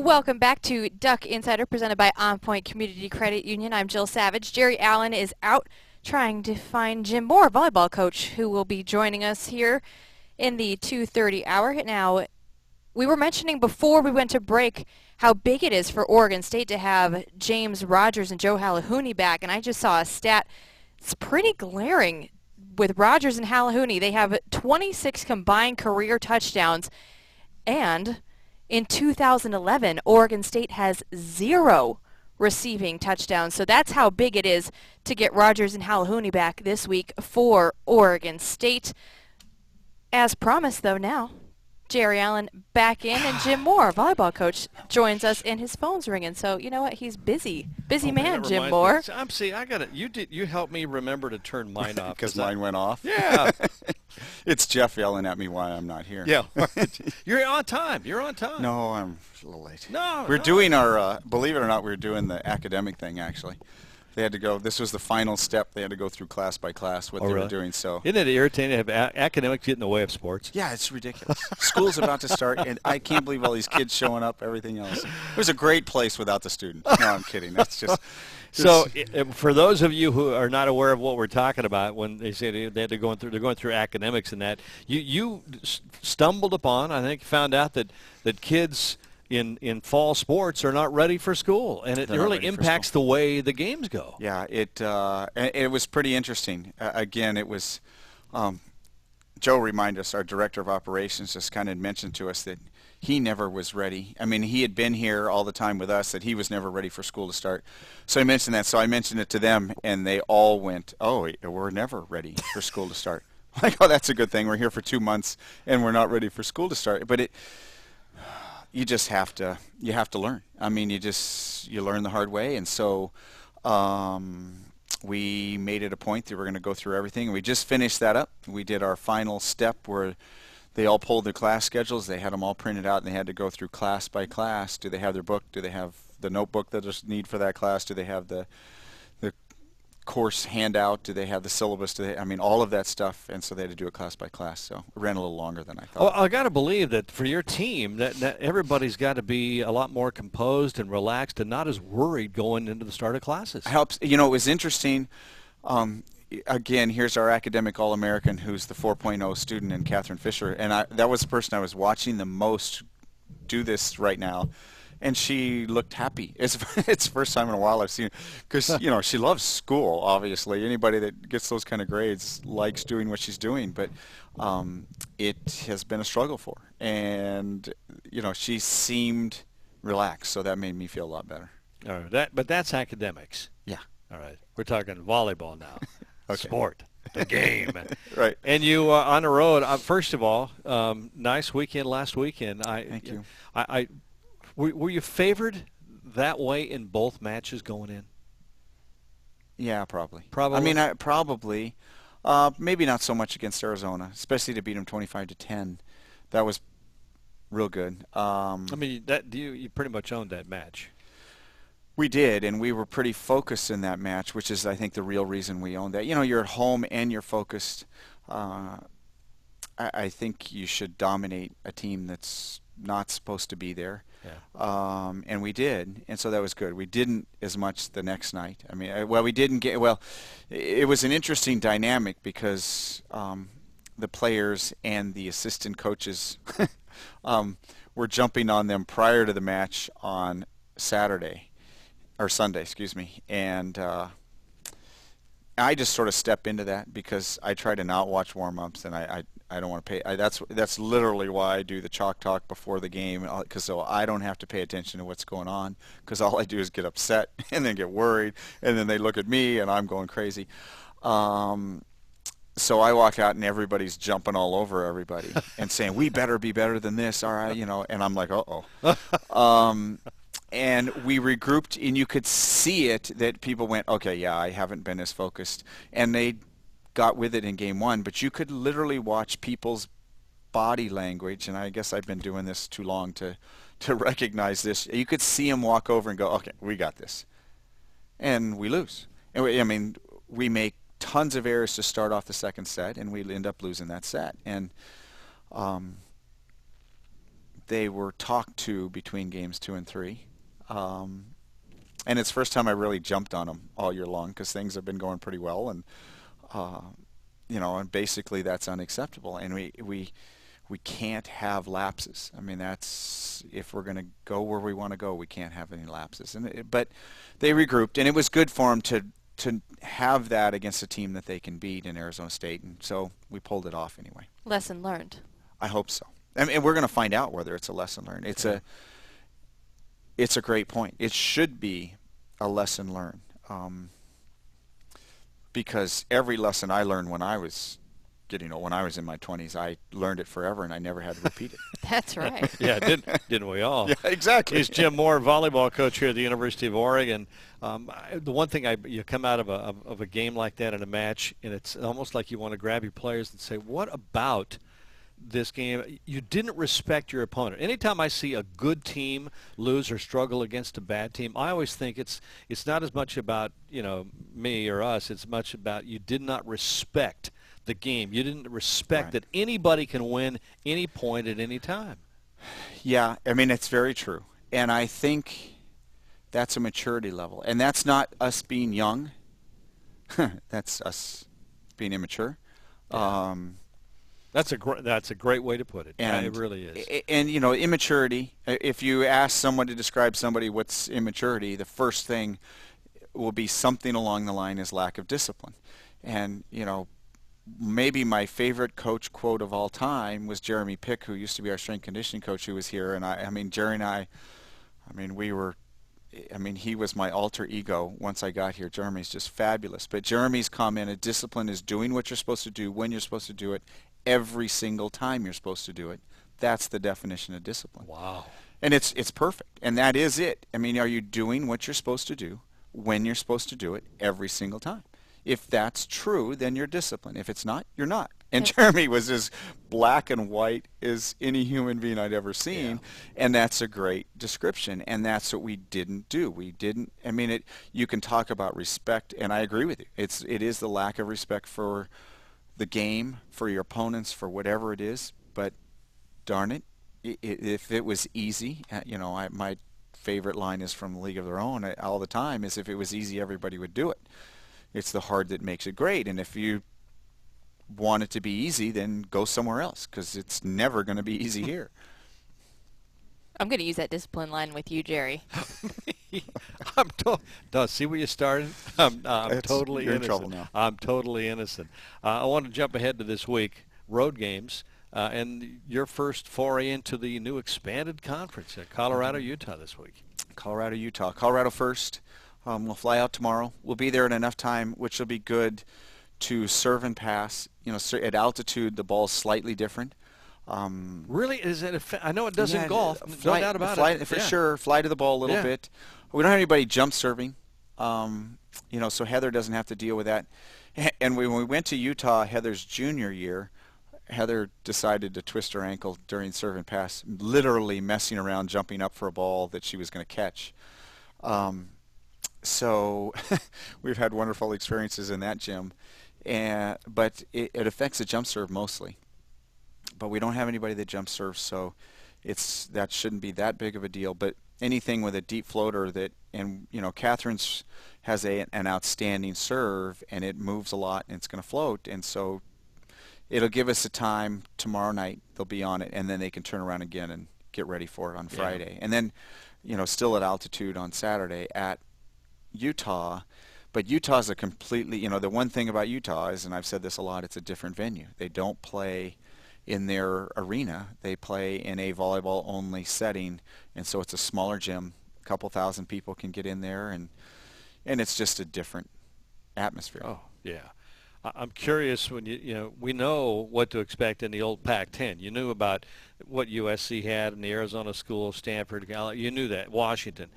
Welcome back to Duck Insider, presented by On Point Community Credit Union. I'm Jill Savage. Jerry Allen is out trying to find Jim Moore, volleyball coach, who will be joining us here in the 2:30 hour. Now, we were mentioning before we went to break how big it is for Oregon State to have James Rogers and Joe Halahouni back, and I just saw a stat. It's pretty glaring with Rogers and Halahouni. They have 26 combined career touchdowns, and in 2011, Oregon State has 0 receiving touchdowns. So that's how big it is to get Rogers and Halahouni back this week for Oregon State. As promised, though, now Jerry Allen back in, and Jim Moore, volleyball coach, joins us, and his phone's ringing. So you know what? He's busy man, Jim Moore. I got it. You helped me remember to turn mine off because mine went off. Yeah, it's Jeff yelling at me why I'm not here. Yeah, you're on time. You're on time. No, I'm a little late. No, we're doing our. Believe it or not, we're doing the academic thing actually. They had to go. This was the final step. They had to go through class by class what they were doing. So isn't it irritating to have academics get in the way of sports? Yeah, it's ridiculous. School's about to start, and I can't believe all these kids showing up. Everything else. It was a great place without the students. No, I'm kidding. That's just. So, for those of you who are not aware of what we're talking about, when they say they had to they're going through academics and that, you stumbled upon, I think, found out that kids in fall sports are not ready for school, and it really impacts the way the games go. Yeah, it was pretty interesting. Again, it was Joe reminded us, our director of operations, just kind of mentioned to us that he never was ready. I mean, he had been here all the time with us, that he was never ready for school to start. So I mentioned that. So I mentioned it to them, and they all went, "Oh, we're never ready for school to start." Like, oh, that's a good thing. We're here for 2 months, and we're not ready for school to start. But you just have to learn. I mean, you learn the hard way, and so we made it a point that we're going to go through everything. We just finished that up. We did our final step where they all pulled their class schedules. They had them all printed out, and they had to go through class by class. Do they have their book? Do they have the notebook that they need for that class? Do they have the course handout? Do they have the syllabus? All of that stuff, and so they had to do it class by class. So it ran a little longer than I thought. Well, I got to believe that for your team, that everybody's got to be a lot more composed and relaxed and not as worried going into the start of classes. Helps. It was interesting. Again, here's our academic All-American, who's the 4.0 student, and Catherine Fisher, and that was the person I was watching the most do this right now. And she looked happy. It's the first time in a while I've seen her, because she loves school. Obviously, anybody that gets those kind of grades likes doing what she's doing. But it has been a struggle for her, and she seemed relaxed, so that made me feel a lot better. All right, but that's academics. Yeah. All right, we're talking volleyball now. Okay. Sport, the game. Right. And you on the road. First of all, nice weekend last weekend. Thank you. Were you favored that way in both matches going in? Yeah, probably. Probably. I mean, probably. Maybe not so much against Arizona, especially to beat them 25-10. That was real good. You pretty much owned that match. We did, and we were pretty focused in that match, which is, I think, the real reason we owned that. You're at home and you're focused. I think you should dominate a team that's not supposed to be there. Yeah. And we did, and so that was good. We didn't as much the next night. We didn't get. Well, it was an interesting dynamic because the players and the assistant coaches were jumping on them prior to the match on Sunday, excuse me, and I just sort of step into that because I try to not watch warm-ups, and I don't want to pay. That's literally why I do the chalk talk before the game, so I don't have to pay attention to what's going on, because all I do is get upset and then get worried, and then they look at me and I'm going crazy. So I walk out and everybody's jumping all over everybody and saying, "We better be better than this," all right, and I'm like, uh-oh. And we regrouped, and you could see it that people went, "Okay, yeah, I haven't been as focused," and they got with it in game one. But you could literally watch people's body language, and I guess I've been doing this too long to recognize this. You could see them walk over and go, "Okay, we got this," and we lose. And we make tons of errors to start off the second set, and we end up losing that set. And they were talked to between games 2 and 3. And it's the first time I really jumped on them all year long because things have been going pretty well, and and basically that's unacceptable. And we can't have lapses. I mean, that's if we're going to go where we want to go, we can't have any lapses. But they regrouped, and it was good for them to have that against a team that they can beat in Arizona State, and so we pulled it off anyway. Lesson learned. I hope so. I mean, we're going to find out whether it's a lesson learned. It's a great point. It should be a lesson learned, because every lesson I learned when I was when I was in my 20s, I learned it forever, and I never had to repeat it. That's right. Yeah, didn't we all? Yeah, exactly. He's Jim Moore, volleyball coach here at the University of Oregon. The one thing you come out of a game like that in a match, and it's almost like you want to grab your players and say, what about this game? You didn't respect your opponent. Anytime I see a good team lose or struggle against a bad team, I always think it's not as much about me or us. It's much about you did not respect the game. You didn't respect that anybody can win any point at any time. Yeah, I mean, it's very true. And I think that's a maturity level. And that's not us being young. That's us being immature. Yeah. That's a great way to put it. And it really is. And immaturity, if you ask someone to describe somebody what's immaturity, the first thing will be something along the line is lack of discipline. And, maybe my favorite coach quote of all time was Jeremy Pick, who used to be our strength conditioning coach, who was here. And I mean, Jerry and I he was my alter ego once I got here. Jeremy's just fabulous. But Jeremy's comment, discipline is doing what you're supposed to do when you're supposed to do it every single time you're supposed to do it. That's the definition of discipline. Wow. And it's perfect. And that is it. I mean, are you doing what you're supposed to do when you're supposed to do it every single time? If that's true, then you're disciplined. If it's not, you're not. And Jeremy was as black and white as any human being I'd ever seen, and that's a great description. And that's what we didn't do. We didn't. I mean, you can talk about respect, and I agree with you. It is the lack of respect for the game, for your opponents, for whatever it is. But darn it, if it was easy, my favorite line is from League of Their Own all the time: is if it was easy, everybody would do it. It's the hard that makes it great. And if you want it to be easy, then go somewhere else, because it's never going to be easy here. I'm going to use that discipline line with you, Jerry. See where you started? I'm totally you're innocent. in trouble now. I'm totally innocent. I want to jump ahead to this week, road games, and your first foray into the new expanded conference at Colorado, Utah this week. Colorado, Utah. Colorado first. We'll fly out tomorrow. We'll be there in enough time, which will be good to serve and pass. At altitude, the ball's slightly different. Really? Is it? I know it does in golf. No doubt about it. For sure. Fly to the ball a little bit. We don't have anybody jump serving, so Heather doesn't have to deal with that. And when we went to Utah, Heather's junior year, Heather decided to twist her ankle during serve and pass, literally messing around, jumping up for a ball that she was going to catch. So we've had wonderful experiences in that gym, but it affects the jump serve mostly. But we don't have anybody that jump serves, so that shouldn't be that big of a deal. But anything with a deep floater Catherine's has an outstanding serve, and it moves a lot, and it's going to float, and so it'll give us a time tomorrow night. They'll be on it, and then they can turn around again and get ready for it on Friday, and then still at altitude on Saturday at Utah. But Utah's a completely, the one thing about Utah is, and I've said this a lot, it's a different venue. They don't play in their arena. They play in a volleyball-only setting, and so it's a smaller gym. A couple thousand people can get in there, and it's just a different atmosphere. Oh, yeah. I'm curious when we know what to expect in the old Pac-10. You knew about what USC had in the Arizona school, Stanford, you knew that, Washington.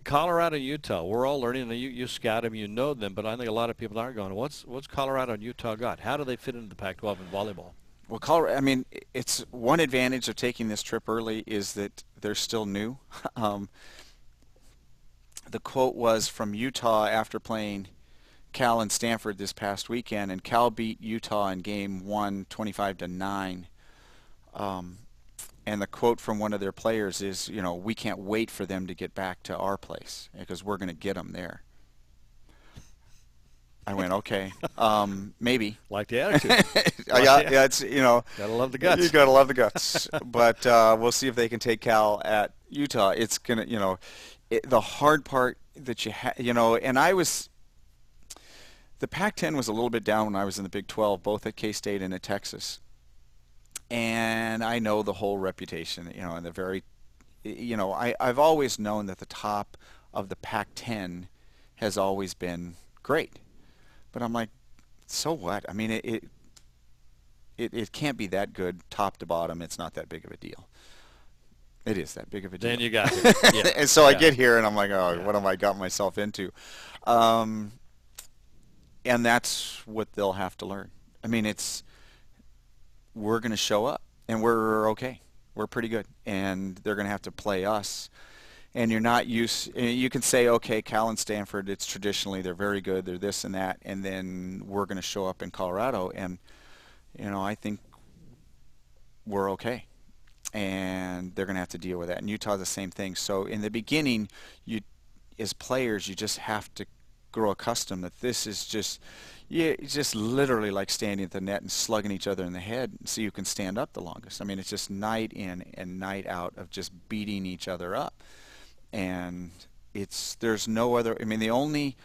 Colorado, Utah, we're all learning. You scout them, you know them, but I think a lot of people aren't going, what's Colorado and Utah got? How do they fit into the Pac-12 in volleyball? Well, Colorado, it's one advantage of taking this trip early is that they're still new. The quote was from Utah after playing Cal and Stanford this past weekend, and Cal beat Utah in game 1, 25-9. And the quote from one of their players is, we can't wait for them to get back to our place because we're going to get them there. I went, okay, maybe. Like the attitude. Yeah, it's, Gotta love the guts. You gotta love the guts. But we'll see if they can take Cal at Utah. It's going to, the hard part that you have, and the Pac-10 was a little bit down when I was in the Big 12, both at K-State and at Texas. And I know the whole reputation, and the very, I've always known that the top of the Pac-10 has always been great. But I'm like, so what? I mean, it can't be that good top to bottom. It's not that big of a deal. It is that big of a deal. Then you got it. Yeah. And so I get here and I'm like, what have I got myself into? And that's what they'll have to learn. I mean, we're going to show up and we're okay. We're pretty good. And they're going to have to play us. And you're not used, you can say, okay, Cal and Stanford, it's traditionally, they're very good, they're this and that, and then we're going to show up in Colorado, and, I think we're okay. And they're going to have to deal with that. And Utah, the same thing. So in the beginning, as players, you just have to grow accustomed that this is just, it's just literally like standing at the net and slugging each other in the head so you can stand up the longest. I mean, it's just night in and night out of just beating each other up. And there's no other, I mean, the only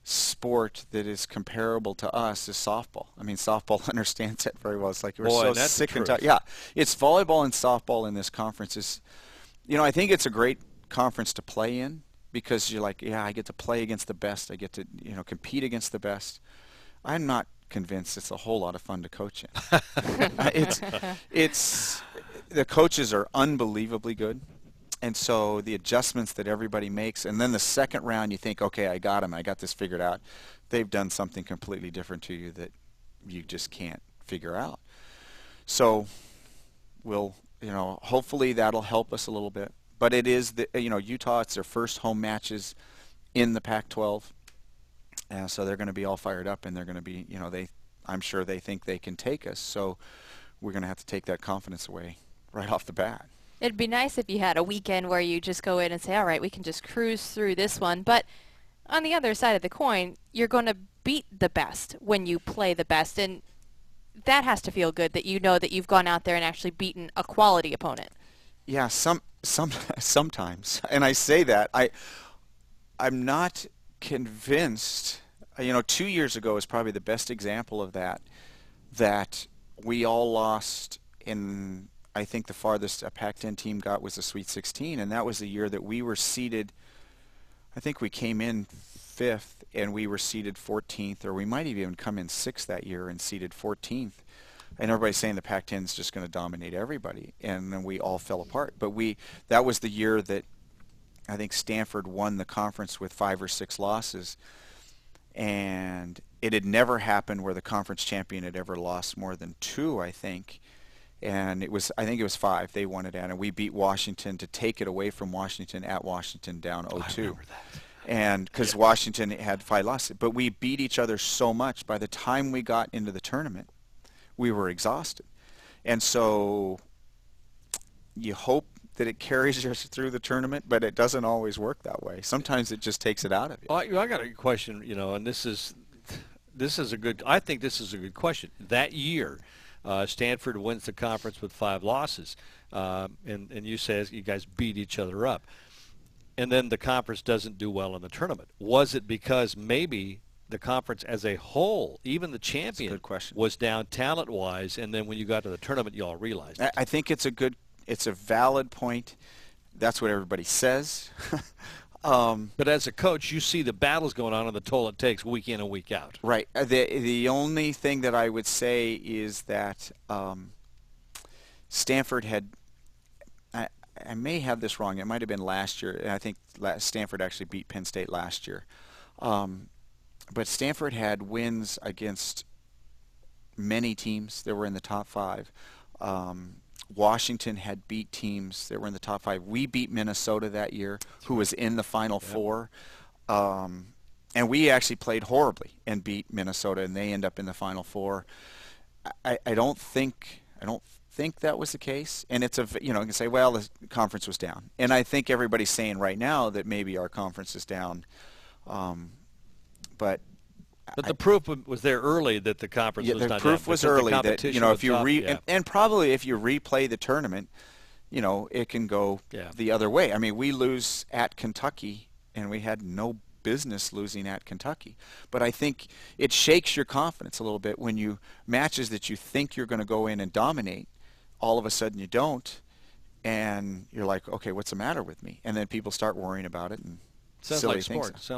sport that is comparable to us is softball. I mean, softball understands it very well. It's like we're so sick and tired. Yeah, it's volleyball and softball in this conference is, I think it's a great conference to play in because you're like, yeah, I get to play against the best. I get to, compete against the best. I'm not convinced it's a whole lot of fun to coach in. It's the coaches are unbelievably good. And so the adjustments that everybody makes, and then the second round you think, okay, I got them, I got this figured out. They've done something completely different to you that you just can't figure out. So we'll, hopefully that'll help us a little bit. But it is, Utah, it's their first home matches in the Pac-12. And so they're going to be all fired up, and they're going to be, I'm sure they think they can take us. So we're going to have to take that confidence away right off the bat. It'd be nice if you had a weekend where you just go in and say, all right, we can just cruise through this one. But on the other side of the coin, you're going to beat the best when you play the best. And that has to feel good that you know that you've gone out there and actually beaten a quality opponent. Yeah, sometimes. And I say that. I'm not convinced. 2 years ago is probably the best example of that we all lost in – I think the farthest a Pac-10 team got was the Sweet 16, and that was the year that we were seeded. I think we came in 5th, and we were seeded 14th, or we might have even come in 6th that year and seeded 14th. And everybody's saying the Pac-10 is just going to dominate everybody, and then we all fell apart. But that was the year that I think Stanford won the conference with 5 or 6 losses, and it had never happened where the conference champion had ever lost more than 2, I think. And I think it was 5 they won it at, and we beat Washington to take it away from Washington at Washington down 0-2. I remember that. And because Washington had 5 losses, but we beat each other so much. By the time we got into the tournament, we were exhausted, and so you hope that it carries us through the tournament, but it doesn't always work that way. Sometimes it just takes it out of you. Well, I got a question, and this is a good. I think this is a good question. That year. Stanford wins the conference with 5 losses, and you say you guys beat each other up, and then the conference doesn't do well in the tournament. Was it because maybe the conference as a whole, even the champion, was down talent-wise, and then when you got to the tournament, you all realized it? I think it's a valid point. That's what everybody says. But as a coach, you see the battles going on and the toll it takes week in and week out. Right. The only thing that I would say is that Stanford had I may have this wrong. It might have been last year. And I think Stanford actually beat Penn State last year. But Stanford had wins against many teams that were in the top 5. Washington had beat teams that were in the top 5. We beat Minnesota that year, who was in the Final Four. And we actually played horribly and beat Minnesota, and they end up in the Final Four. I don't think that was the case, and it's you can say, well, the conference was down, and I think everybody's saying right now that maybe our conference is down, but the proof was there early that the conference was not down. The proof was early that if you and probably if you replay the tournament, it can go the other way. I mean, we lose at Kentucky, and we had no business losing at Kentucky. But I think it shakes your confidence a little bit when you matches that you think you're going to go in and dominate, all of a sudden you don't, and you're like, okay, what's the matter with me? And then people start worrying about it. And Sounds like sports.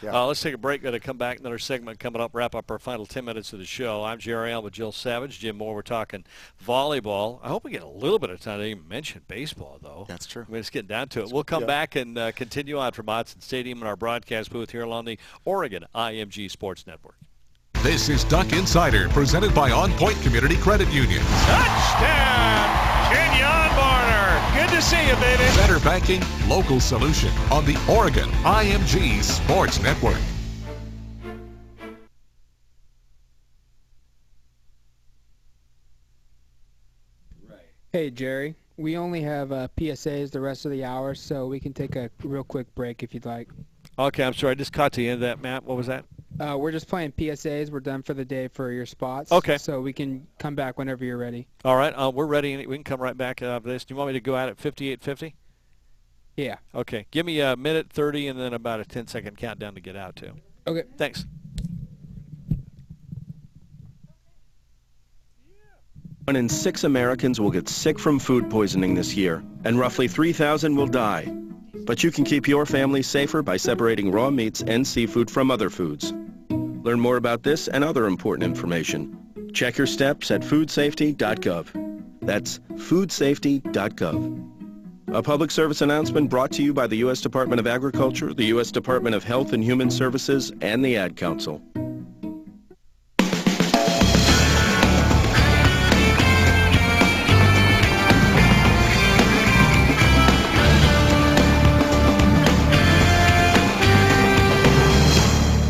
Let's take a break. Going to come back. Another segment coming up. Wrap up our final 10 minutes of the show. I'm Jerry Allen with Jill Savage. Jim Moore. We're talking volleyball. I hope we get a little bit of time to even mention baseball, though. That's true. I mean, it's getting down to it. We'll come back and continue on from Autzen Stadium in our broadcast booth here along the Oregon IMG Sports Network. This is Duck Insider, presented by On Point Community Credit Union. Touchdown! Kenyon Barner. Good to see you, baby. Better banking, local solution on the Oregon IMG Sports Network. Hey, Jerry. We only have PSAs the rest of the hour, so we can take a real quick break if you'd like. Okay, I'm sorry. I just caught the end of that, Matt. What was that? We're just playing PSAs. We're done for the day for your spots. Okay. So we can come back whenever you're ready. All right. We're ready. We can come right back after this. Do you want me to go out at 58:50? Yeah. Okay. Give me a minute 30 and then about a 10-second countdown to get out, too. Okay. Thanks. 1 in 6 Americans will get sick from food poisoning this year, and roughly 3,000 will die. But you can keep your family safer by separating raw meats and seafood from other foods. Learn more about this and other important information. Check your steps at foodsafety.gov. That's foodsafety.gov. A public service announcement brought to you by the U.S. Department of Agriculture, the U.S. Department of Health and Human Services, and the Ad Council.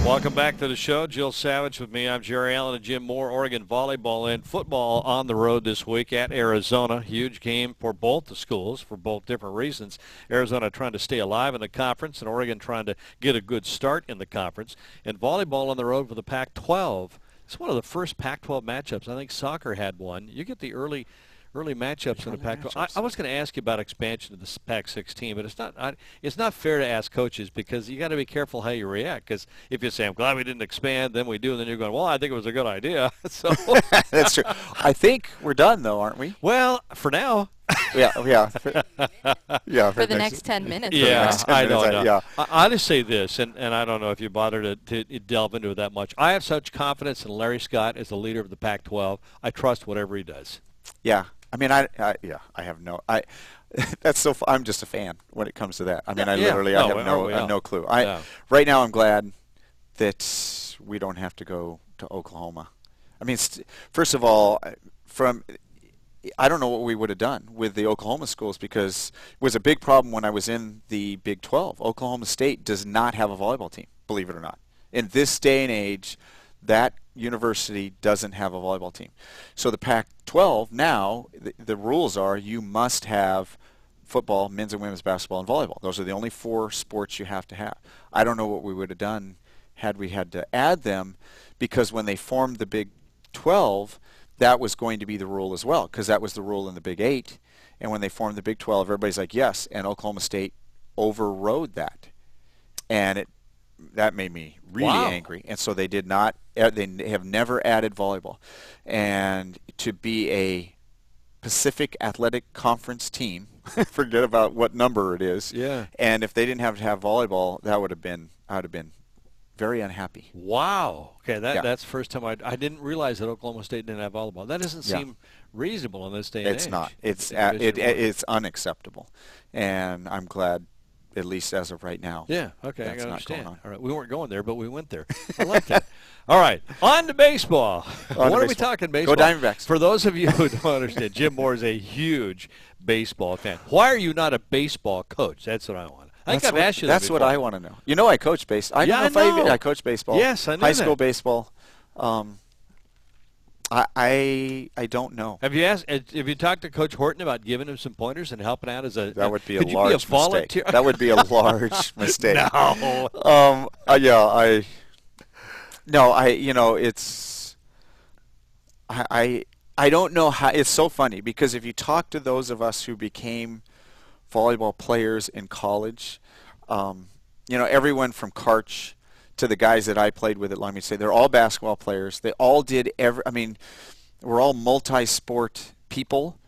Welcome back to the show. Jill Savage with me. I'm Jerry Allen and Jim Moore. Oregon volleyball and football on the road this week at Arizona. Huge game for both the schools for both different reasons. Arizona trying to stay alive in the conference and Oregon trying to get a good start in the conference. And volleyball on the road for the Pac-12. It's one of the first Pac-12 matchups. I think soccer had one. You get the early matchups in the Pac-12. I was going to ask you about expansion of the Pac-16, but it's not fair to ask coaches because you got to be careful how you react. Because if you say, "I'm glad we didn't expand," then we do, and then you're going, "Well, I think it was a good idea." So that's true. I think we're done, though, aren't we? Well, for now. yeah. For the next 10 minutes. Yeah, I know. Yeah. I'll just say this, and I don't know if you bother to delve into it that much. I have such confidence in Larry Scott as the leader of the Pac-12. I trust whatever he does. Yeah. I mean, I have no. That's so. I'm just a fan when it comes to that. I mean, I have no clue. Right now, I'm glad that we don't have to go to Oklahoma. I mean, first of all, I don't know what we would have done with the Oklahoma schools because it was a big problem when I was in the Big 12. Oklahoma State does not have a volleyball team, believe it or not. In this day and age, that university doesn't have a volleyball team. So the Pac-12 now, the rules are you must have football, men's and women's basketball, and volleyball. Those are the only 4 sports you have to have. I don't know what we would have done had we had to add them because when they formed the Big 12, that was going to be the rule as well because that was the rule in the Big 8. And when they formed the Big 12, everybody's like, yes, and Oklahoma State overrode that. And that made me really angry. And so they did not. They have never added volleyball. And to be a Pacific Athletic Conference team, forget about what number it is. Yeah. And if they didn't have to have volleyball, I would have been very unhappy. Wow. Okay, that's the first time I didn't realize that Oklahoma State didn't have volleyball. That doesn't seem reasonable in this day and age. It's not. It's unacceptable. And I'm glad, at least as of right now. Yeah, okay, I can understand. All right, we weren't going there, but we went there. I like that. All right, on to baseball. What are we talking baseball? Go Diamondbacks. For those of you who don't understand, Jim Moore is a huge baseball fan. Why are you not a baseball coach? That's what I want. I think I've asked you that That's what I want to know. You know I coach baseball. I coach baseball. Yes, I know High school baseball. I don't know. Have you talked to Coach Horton about giving him some pointers and helping out as a? That would be a could you large be a volunteer? mistake. That would be a large mistake. No. It's I don't know how. It's so funny because if you talk to those of us who became volleyball players in college, everyone from Karch to the guys that I played with at Long Beach State, they're all basketball players. They all did we're all multi-sport people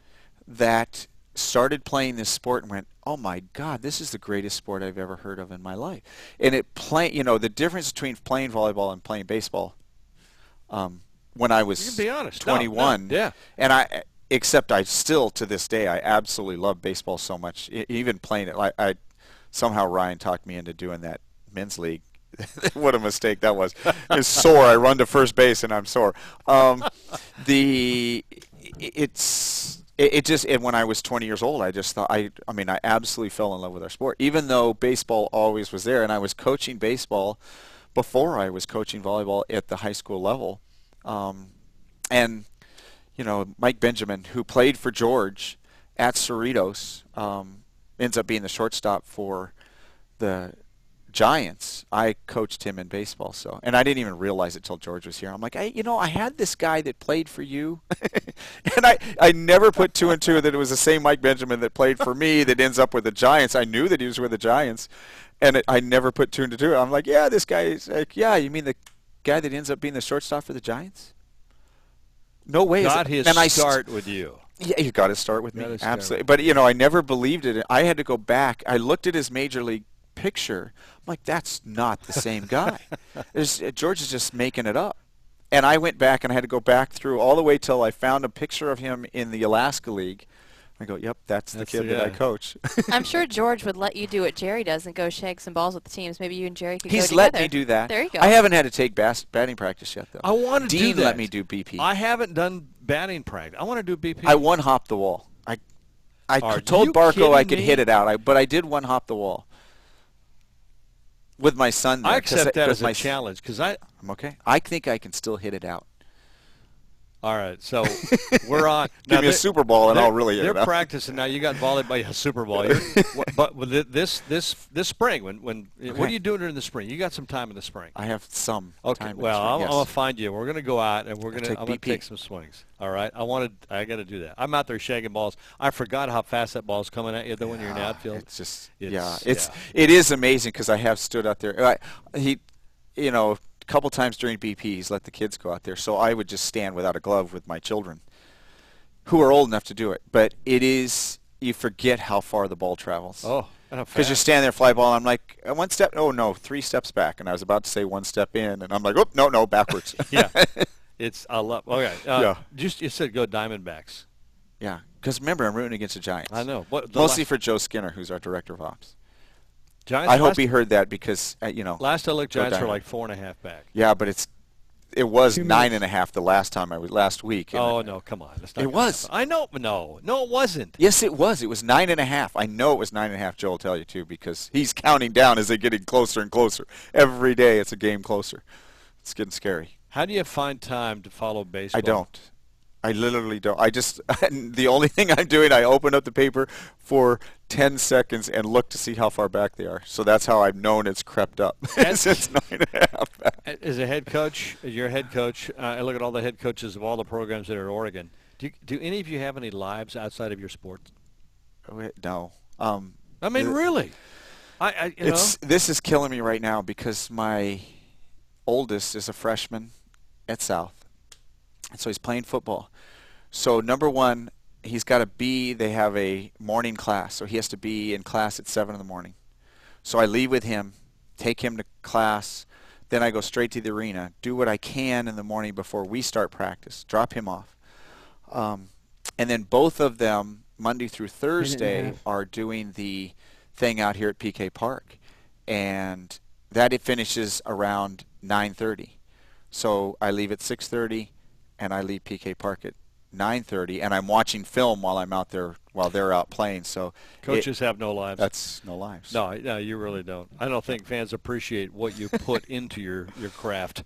that started playing this sport and went, oh my God, this is the greatest sport I've ever heard of in my life. And the difference between playing volleyball and playing baseball, when I was 21, and except I still to this day I absolutely love baseball so much. Even playing it, somehow Ryan talked me into doing that men's league. What a mistake that was. It's sore. I run to first base and I'm sore. When I was 20 years old, I just thought I absolutely fell in love with our sport. Even though baseball always was there, and I was coaching baseball before I was coaching volleyball at the high school level. Mike Benjamin, who played for George at Cerritos, ends up being the shortstop for the Giants. I coached him in baseball, and I didn't even realize it till George was here. I'm like, I had this guy that played for you, and I never put two and two that it was the same Mike Benjamin that played for me that ends up with the Giants. I knew that he was with the Giants, and I never put two and two. I'm like, yeah, this guy is like, yeah, you mean the guy that ends up being the shortstop for the Giants? No way. Got his start with you. Yeah, you got to start with me. Absolutely. But I never believed it. I had to go back. I looked at his major league picture. I'm like, that's not the same guy. George is just making it up. And I went back and I had to go back through all the way till I found a picture of him in the Alaska League. I go, yep, that's the kid that I coach. I'm sure George would let you do what Jerry does and go shake some balls with the teams. Maybe you and Jerry could go together. He's let me do that. There you go. I haven't had to take batting practice yet, though. I want to do that. Dean let me do BP. I haven't done batting practice. I want to do BP. I one-hopped the wall. I told Barco I could hit it out, but I did one-hop the wall. With my son there. I accept that as a challenge because I'm okay. I think I can still hit it out. All right, so we're on. Give me a Super Bowl and I'll really hit it out. They're practicing now. You got volleyball, Super Bowl. But with this spring, what are you doing during the spring? You got some time in the spring. I have some. Okay. Time well, I'm yes. gonna find you. We're gonna go out and I'm gonna BP. take some swings. All right. I got to do that. I'm out there shaking balls. I forgot how fast that ball's coming at you though when you're in the outfield. It's just it is amazing because I have stood out there. A couple times during BP, he's let the kids go out there, so I would just stand without a glove with my children, who are old enough to do it. But you forget how far the ball travels. Oh, because you're standing there, fly ball. I'm like, one step, oh no, 3 steps back, and I was about to say 1 step in, and I'm like, oh no, backwards. Yeah, I love. Okay, yeah. You said go Diamondbacks. Yeah, because remember, I'm rooting against the Giants. I know. Mostly for Joe Skinner, who's our director of ops. Giants, I hope he heard that because Last I looked, Giants were like 4.5 back. Yeah, but it was 9.5 the last time last week. Oh no, come on! It was. I know, no, it wasn't. Yes, it was. It was 9.5. I know it was 9.5. Joe will tell you too because he's counting down as they're getting closer and closer. Every day, it's a game closer. It's getting scary. How do you find time to follow baseball? I don't. I literally don't. The only thing I'm doing, I open up the paper for 10 seconds and look to see how far back they are. So that's how I've known it's crept up since 9.5 back. As a head coach, you're a head coach. I look at all the head coaches of all the programs that are at Oregon. Do any of you have any lives outside of your sport? No. Really? This is killing me right now because my oldest is a freshman at South. And so he's playing football. So number one, he's got to be, they have a morning class. So he has to be in class at 7 in the morning. So I leave with him, take him to class. Then I go straight to the arena, do what I can in the morning before we start practice, drop him off. And then both of them, Monday through Thursday, are doing the thing out here at PK Park. And that it finishes around 9:30. So I leave at 6:30. And I leave PK Park at 9:30, and I'm watching film while I'm out there while they're out playing. So coaches have no lives. That's no lives. No, you really don't. I don't think fans appreciate what you put into your craft.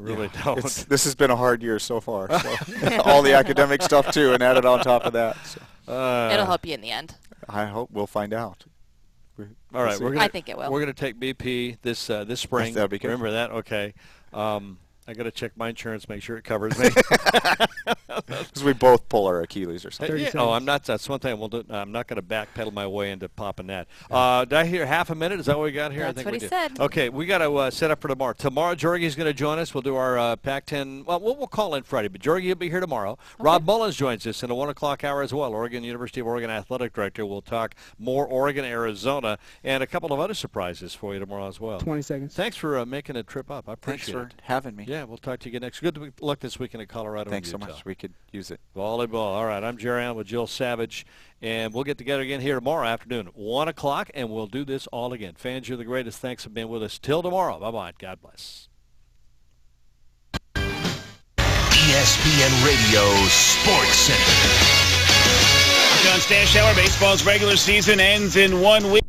really don't. This has been a hard year so far. So. All the academic stuff, too, and added on top of that. So. It'll help you in the end. I hope we'll find out. All right, I think it will. We're going to take BP this spring. That'll be good. Remember that? Okay. I got to check my insurance, make sure it covers me. Because we both pull our Achilles or something. Oh, I'm not. That's one thing. I'm not going to backpedal my way into popping that. Did I hear half a minute? Is that what we got here? That's I think what we he did. said. Okay, we got to set up for tomorrow. Tomorrow, Jorgie's going to join us. We'll do our Pac-10. Well, we'll call in Friday, but Jorgie will be here tomorrow. Okay. Rob Mullins joins us in the 1 o'clock hour as well. University of Oregon Athletic Director. We'll talk more Oregon, Arizona, and a couple of other surprises for you tomorrow as well. 20 seconds. Thanks for making a trip up. I appreciate it. Thanks for having me. Yeah, we'll talk to you again next. Good luck this weekend in Colorado. Thanks so Utah. much. We could use it. Volleyball. All right, I'm Jerry Allen with Jill Savage, and we'll get together again here tomorrow afternoon, 1 o'clock, and we'll do this all again. Fans, you're the greatest. Thanks for being with us. Till tomorrow. Bye-bye. God bless. ESPN Radio Sports Center. John Stashower, baseball's regular season ends in 1 week.